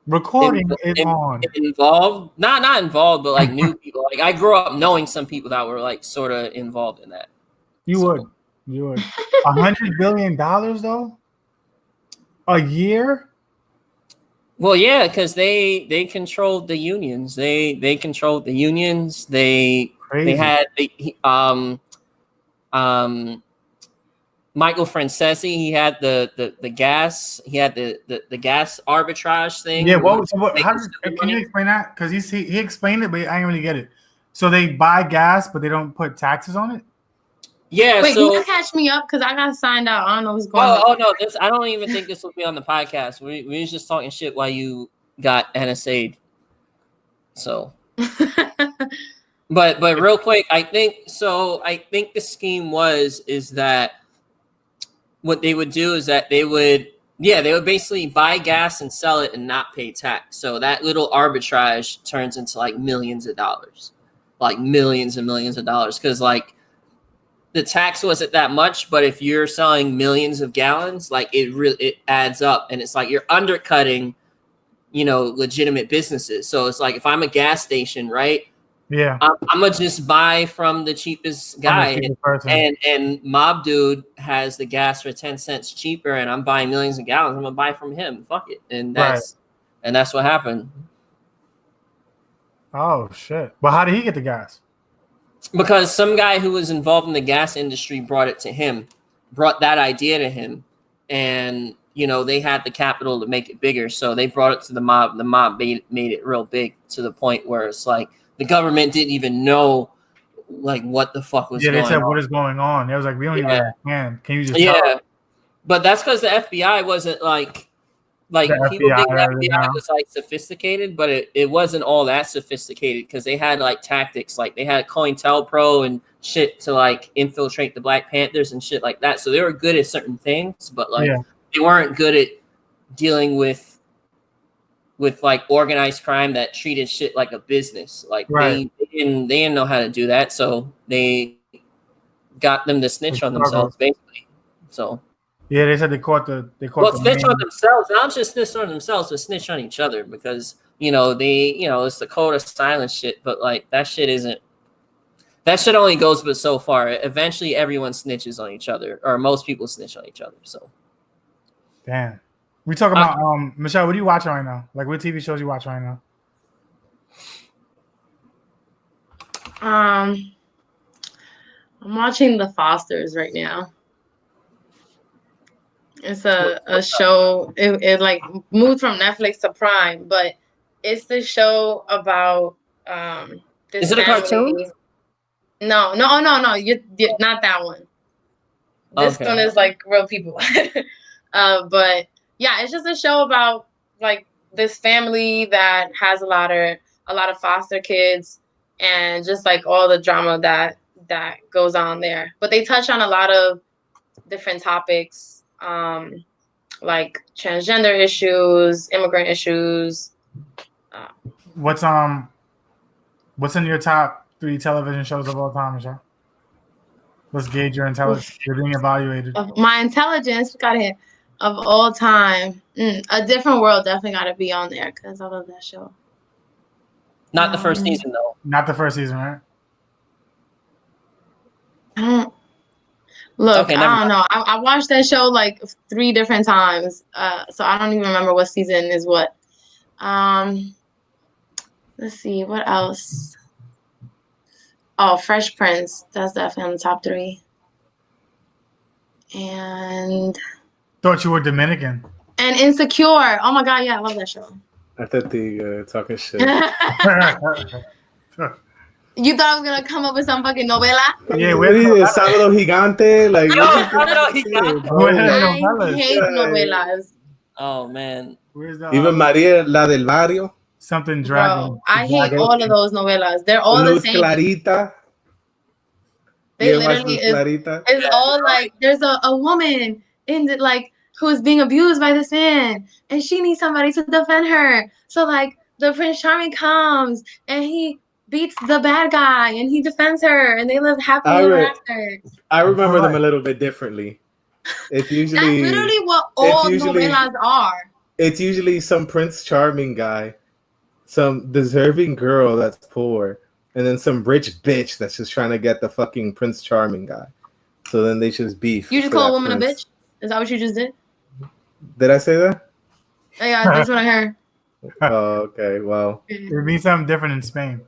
Recording is on. involved, not involved, but like new people. Like I grew up knowing some people that were like sort of involved in that. You would. $100 billion though? A year? Well, yeah, because they controlled the unions. They controlled the unions. They had Michael Francesi. He had the gas. He had the gas arbitrage thing. Yeah. Can you explain that? Because he explained it, but I didn't really get it. So they buy gas, but they don't put taxes on it. Yeah. Wait, so, can you catch me up? Because I got signed out. I don't know what's going on. oh no, I don't even think this will be on the podcast. We was just talking shit while you got NSA'd. So, but real quick, I think the scheme is that what they would do is that they would basically buy gas and sell it and not pay tax. So that little arbitrage turns into like millions of dollars, like millions and millions of dollars. Because like the tax wasn't that much, but if you're selling millions of gallons, like it adds up, and it's like you're undercutting, legitimate businesses. So it's like if I'm a gas station, right? Yeah. I'm gonna just buy from the cheapest guy, and Mob Dude has the gas for 10 cents cheaper, and I'm buying millions of gallons. I'm gonna buy from him. Fuck it, and that's what happened. Oh shit! But how did he get the gas? Because some guy who was involved in the gas industry brought that idea to him, and you know, they had the capital to make it bigger. So they brought it to the mob. The mob made it real big to the point where it's like the government didn't even know like what the fuck was Yeah, going they said on. what is going on. It was like we don't even Yeah. understand. Can you just Yeah. tell? But that's because the FBI wasn't like The people FBI think the right FBI now. was like sophisticated, but it wasn't all that sophisticated because they had like tactics, like they had COINTELPRO and shit to like infiltrate the Black Panthers and shit like that. So they were good at certain things, but like Yeah. they weren't good at dealing with like organized crime that treated shit like a business. Like Right. they didn't know how to do that, so they got them to snitch on themselves basically. So Yeah, they said they caught the snitch on main- themselves, not just snitch on themselves, but snitch on each other because it's the code of silence shit, but like that shit only goes but so far. Eventually everyone snitches on each other, or most people snitch on each other. So Damn. We talk about Michelle, what are you watching right now? Like what TV shows you watch right now? I'm watching The Fosters right now. It's a show. It like moved from Netflix to Prime, but it's the show about this. Is it a cartoon? No. You're not that one. This Okay. one is like real people. But yeah, it's just a show about like this family that has a lot of foster kids and just like all the drama that goes on there. But they touch on a lot of different topics, like transgender issues, immigrant issues. What's in your top 3 television shows of all time, Michelle? Let's gauge your intelligence. You're being evaluated. Of my intelligence, got it. Of all time, A Different World definitely got to be on there because I love that show. Not the first season though. Not the first season, right? I don't look. Okay, I never don't know. I watched that show like 3 different times, so I don't even remember what season is what. Let's see what else. Oh, Fresh Prince. That's definitely on the top 3. And Thought you were Dominican. Insecure. Oh my god, yeah, I love that show. I thought the talking shit. You thought I was gonna come up with some fucking novela? Yeah, What is it? Sábado Gigante? Like, Sábado Gigante. I hate novelas. Oh man. Where's the Even Maria, la del barrio. something dragon? Bro, I hate all of those novelas. They're all Luz the same. Clarita. They You ever watch literally Luz is. Clarita? It's all like there's a woman in the, like who is being abused by this man, and she needs somebody to defend her. So like the Prince Charming comes and he beats the bad guy and he defends her, and they live happily ever after. I remember them a little bit differently. It's usually That's literally what all novelas are. It's usually some Prince Charming guy, some deserving girl that's poor, and then some rich bitch that's just trying to get the fucking Prince Charming guy. So then they just beef. You just for call a that woman prince. a bitch? Is that what you just did? Did I say that? Yeah, that's what I heard. Oh, okay. Well, It means something different in Spain.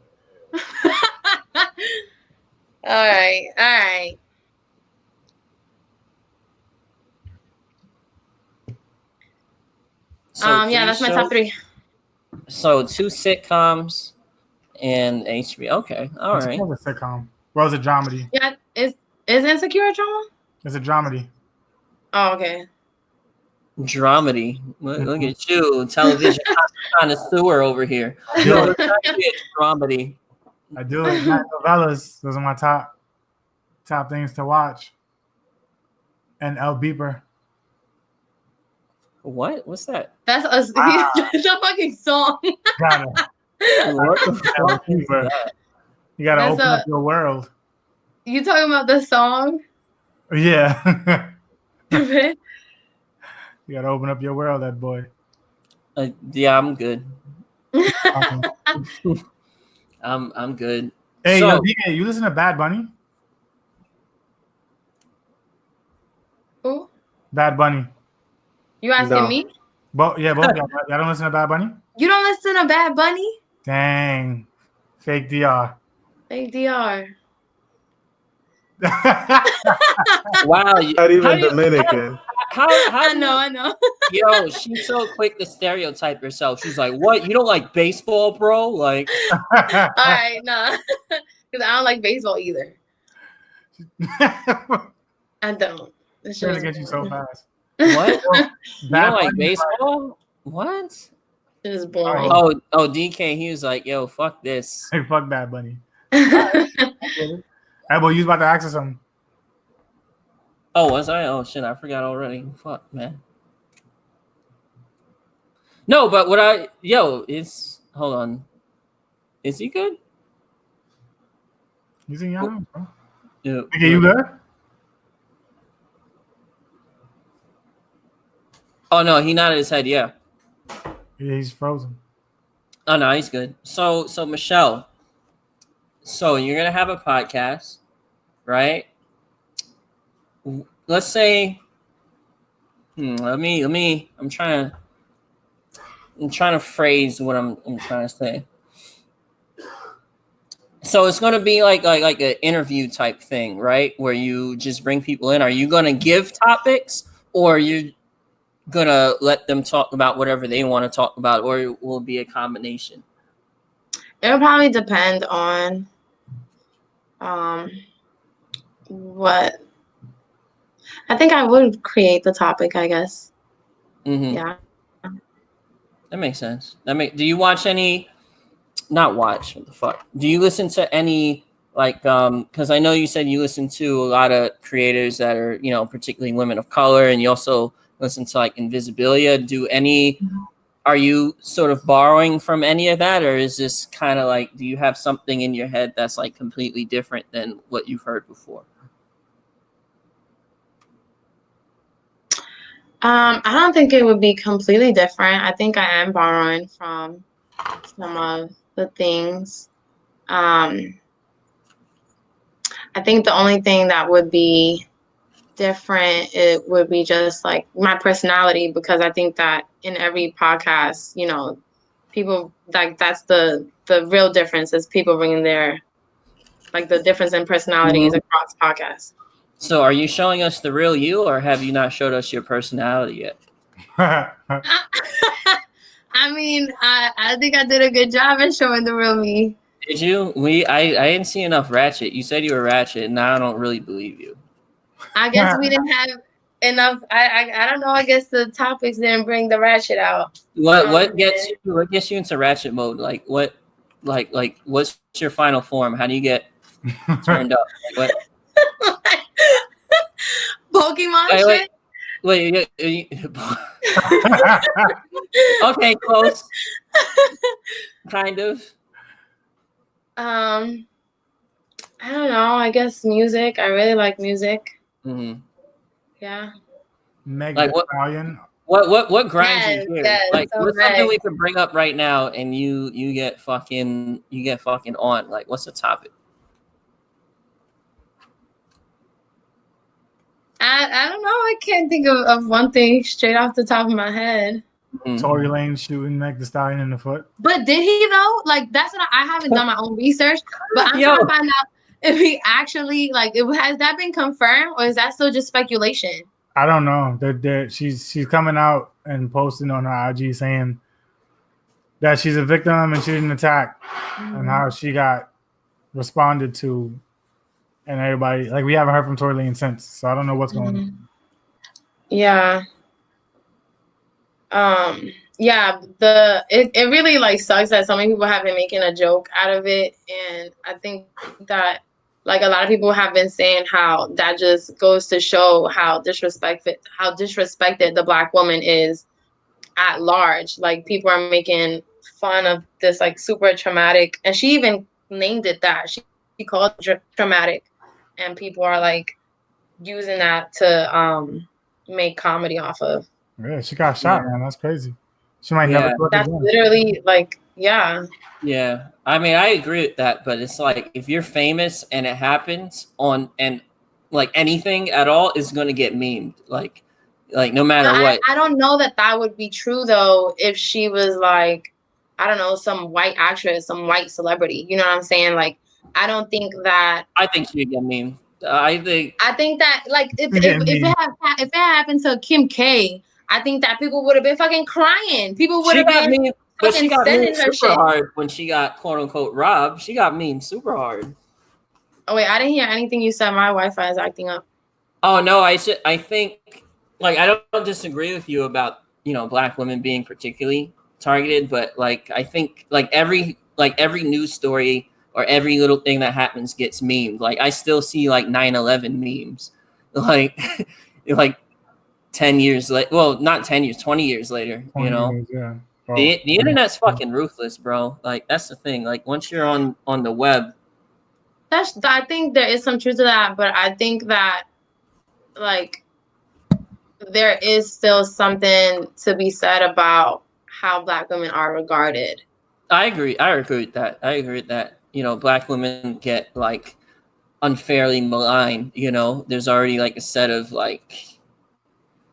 All right. So Yeah, that's my top 3. So 2 sitcoms and HBO. Okay, all right. It's a sitcom. Well, it's a dramedy. Yeah, is Insecure a drama? It's a dramedy. Oh, okay. Dramedy. Look at you, television connoisseur over here. No, it's actually a dramedy. I do it. Not novellas. Those are my top things to watch. And El Beeper. What? What's that? That's that's a fucking song. Got it. What the El fuck is Beeper. that? You gotta That's open up your world. You talking about the song? Yeah. Stupid. You gotta open up your world, that boy. Yeah, I'm good. Um, I'm good. Hey, So- yo, DK, you listen to Bad Bunny? Who? Bad Bunny. You asking No. me? Both y'all don't listen to Bad Bunny? You don't listen to Bad Bunny? Dang. Fake DR. Fake DR. Wow, not even Dominican. How I know. yo, she's so quick to stereotype herself. She's like, what? You don't like baseball, bro? Like, All right, no, because I don't like baseball either. I don't. It's Trying to just get you so fast. what? You Bad don't like Bunny is baseball? What? It's boring. Oh, DK, he was like, yo, fuck this. Hey, fuck Bad Bunny. Hey, boy, you was about to ask us something. Oh, was I? Oh shit, I forgot already. Fuck, man. No, but hold on. Is he good? He's in your house, bro. Yeah. Okay, you good? Oh no, he nodded his head, yeah. Yeah, he's frozen. Oh no, he's good. So Michelle, so you're gonna have a podcast, right? Let's say, let me. I'm trying to phrase what I'm trying to say. So it's gonna be like an interview type thing, right? Where you just bring people in. Are you gonna give topics, or are you gonna let them talk about whatever they want to talk about, or will it be a combination? It'll probably depend on what I think I would create the topic, I guess. Mm-hmm. Yeah. That makes sense. Do you watch any? Not watch. What the fuck? Do you listen to any because I know you said you listen to a lot of creators that are particularly women of color, and you also listen to like Invisibilia. Are you sort of borrowing from any of that, or is this kind of like, do you have something in your head that's like completely different than what you've heard before? I don't think it would be completely different. I think I am borrowing from some of the things. I think the only thing that would be different, it would be just like my personality, because I think that in every podcast, people like that's the real difference is people bringing their the difference in personalities across podcasts. So are you showing us the real you, or have you not showed us your personality yet? I mean, I think I did a good job in showing the real me. Did you? I didn't see enough ratchet. You said you were ratchet, and now I don't really believe you. I guess we didn't have enough. I don't know. I guess the topics didn't bring the ratchet out. What gets you into ratchet mode? Like what? Like what's your final form? How do you get turned up? Like what? Pokemon shit. Wait. Okay, close. Kind of. I don't know. I guess music. I really like music. Mm-hmm. Yeah. Meg Like Thee Stallion. What grinds you here? Yes, Like so what's something Meg. we could bring up right now, and you get fucking on? Like what's the topic? I don't know. I can't think of one thing straight off the top of my head. Mm-hmm. Tory Lane shooting Meg Thee Stallion in the foot. But did he though? Like that's what I haven't done my own research, but I'm Yo. trying to find out if he actually has that been confirmed, or is that still just speculation? I don't know. She's coming out and posting on her IG saying that she's a victim and she didn't attack, and how she got responded to, and everybody we haven't heard from Tory Lane since, so I don't know what's going on. Yeah. Yeah, it really sucks that so many people have been making a joke out of it, and I think that a lot of people have been saying how that just goes to show how disrespected the Black woman is at large. Like people are making fun of this super traumatic, and she even named it that. She called it traumatic, and people are using that to make comedy off of. Yeah, she got shot, man. That's crazy. She might never do it That's again. literally yeah. Yeah, I mean, I agree with that, but it's like if you're famous and it happens and anything at all is going to get memed, like no matter what. I don't know that would be true though if she was I don't know, some white actress, some white celebrity. You know what I'm saying? I don't think that. I think she'd get memed. I think that like Getting if me. it happened to Kim K, I think that people would have been fucking crying. People would she have got been mean, but she fucking got sending mean her super shit. hard when she got quote unquote robbed. She got mean super hard. Oh wait, I didn't hear anything you said. My Wi-Fi is acting up. Oh no, I think like I don't disagree with you about black women being particularly targeted, but like I think like every news story or every little thing that happens gets memed. Like I still see like 9/11 memes, like like 10 years later. Well, not 10 years, 20 years later. 20 years, yeah. Well, The internet's fucking ruthless, bro. Like that's the thing. Like once you're on the web. I think there is some truth to that, but I think that like there is still something to be said about how black women are regarded. I agree with that. Black women get like unfairly maligned. There's already like a set of like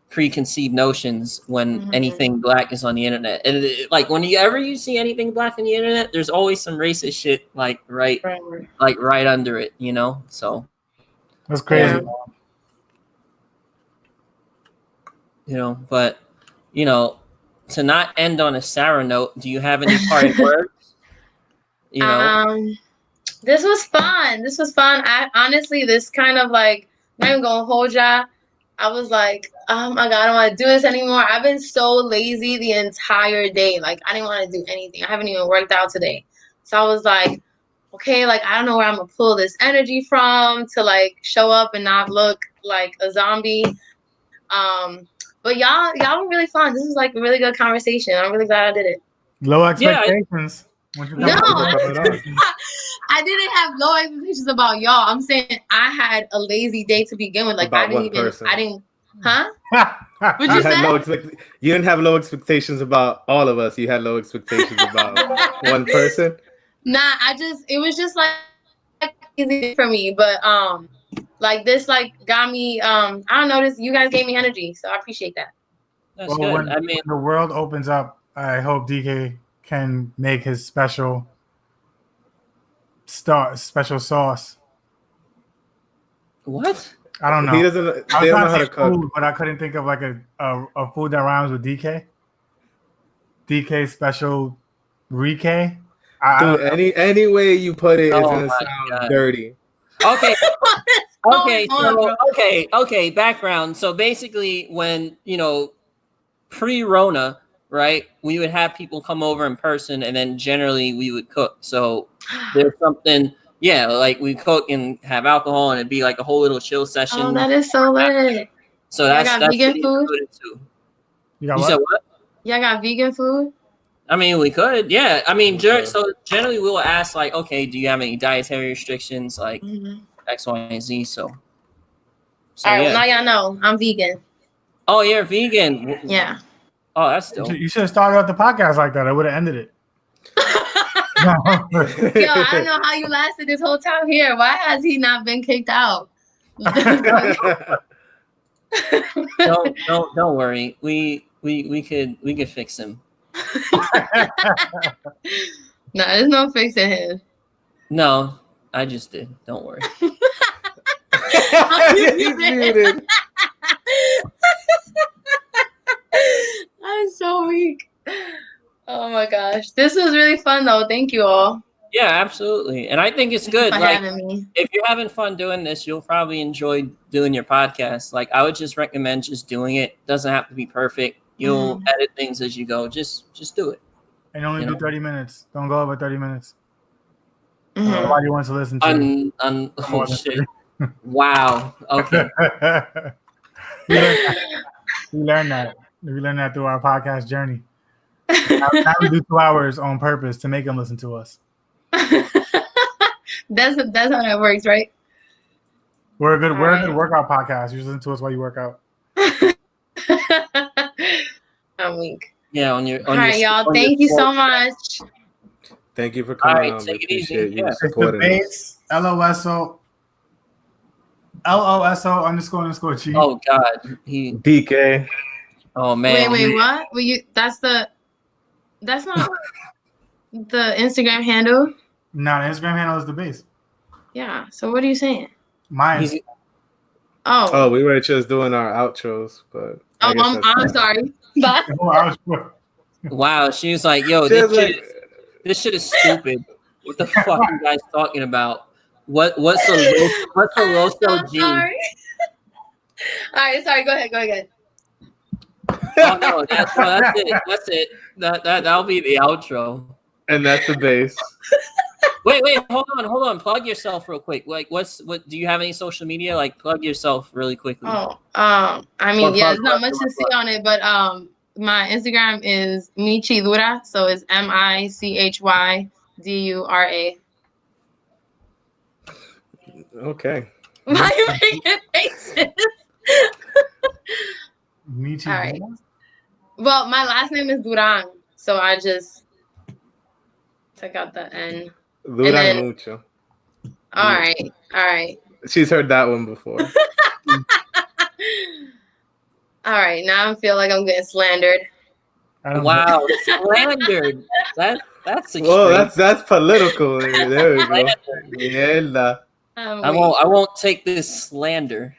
preconceived notions when anything black is on the internet, and like whenever you see anything black on the internet, there's always some racist shit like right under it. So that's crazy. But to not end on a sour note, do you have any parting words? This was fun. I honestly, this kind of like, I'm not even gonna hold ya. I was like, oh my God, I don't want to do this anymore. I've been so lazy the entire day. Like, I didn't want to do anything. I haven't even worked out today. So I was like, okay, like, I don't know where I'm going to pull this energy from to, like, show up and not look like a zombie. But y'all were really fun. This is, like, a really good conversation. I'm really glad I did it. Low expectations. No, I didn't have low expectations about y'all. I'm saying I had a lazy day to begin with. Like about I didn't. Huh? What you said? You didn't have low expectations about all of us. You had low expectations about one person. Nah, it was just like easy for me. But like this like got me. I don't know. You guys gave me energy, so I appreciate that. That's good. When the world opens up, I hope DK can make his special sauce. What? I don't know. They don't know how to cook. Food, but I couldn't think of like a food that rhymes with DK. DK special Rike. Any way you put it is gonna sound dirty. Okay. Okay. Background. So basically, when pre-Rona, right, we would have people come over in person, and then generally we would cook. So there's something, like we cook and have alcohol, and it'd be like a whole little chill session. Oh, that is so lit. So that's vegan food. You said what? Yeah, I got vegan food. I mean, we could, yeah. I mean, so generally we'll ask like, okay, do you have any dietary restrictions, like X, Y, and Z? So all right, yeah. Now y'all know I'm vegan. Oh, you're vegan. Yeah. Oh, that's dope. You should have started off the podcast like that. I would have ended it. Yo, I don't know how you lasted this whole time here. Why has he not been kicked out? Don't worry. We could fix him. No, there's no fixing him. No, I just did. Don't worry. He's muted. I'm so weak. Oh my gosh. This was really fun though. Thank you all. Yeah, absolutely. And I think it's good. For like having me. If you're having fun doing this, you'll probably enjoy doing your podcast. Like I would just recommend just doing it. Doesn't have to be perfect. You'll edit things as you go. Just do it. And only do 30 minutes. Don't go over 30 minutes. Mm-hmm. Nobody wants to listen to oh shit. Wow. Okay. We learned that. We learned that through our podcast journey. Now we do 2 hours on purpose to make them listen to us. That's how that works, right? We're a good workout podcast. You just listen to us while you work out. I'm weak. Yeah, all right, y'all. Thank you so much. Thank you for coming. All right, take it easy. You supporting us. LOSO __G. Oh God, DK. Oh man. Wait, what? That's not the Instagram handle. No, the Instagram handle is the base. Yeah. So what are you saying? Mine. He's, Oh, we were just doing our outros, but I guess that's I'm fine. sorry. But wow, she was like, "Yo, She was this shit is stupid. What the fuck are you guys talking about? What's a Los so OG? sorry. All right, sorry. Go ahead. Oh no, that's it. That's it. That'll be the outro. And that's the base. Wait, hold on. Plug yourself real quick. Like, what? Do you have any social media? Like, plug yourself really quickly. Oh, I mean, Or yeah, plug, there's not plug, much plug, to see on it, but my Instagram is Michidura, so it's MICHYDURA. Okay. Why are you making faces? Michi. All right. Well, my last name is Duran, so I just took out the N. Duran then- mucho. All right. She's heard that one before. All right, now I feel like I'm getting slandered. Wow, slandered. That's extreme. Whoa, that's political. There we go. Mierda. I won't take this slander.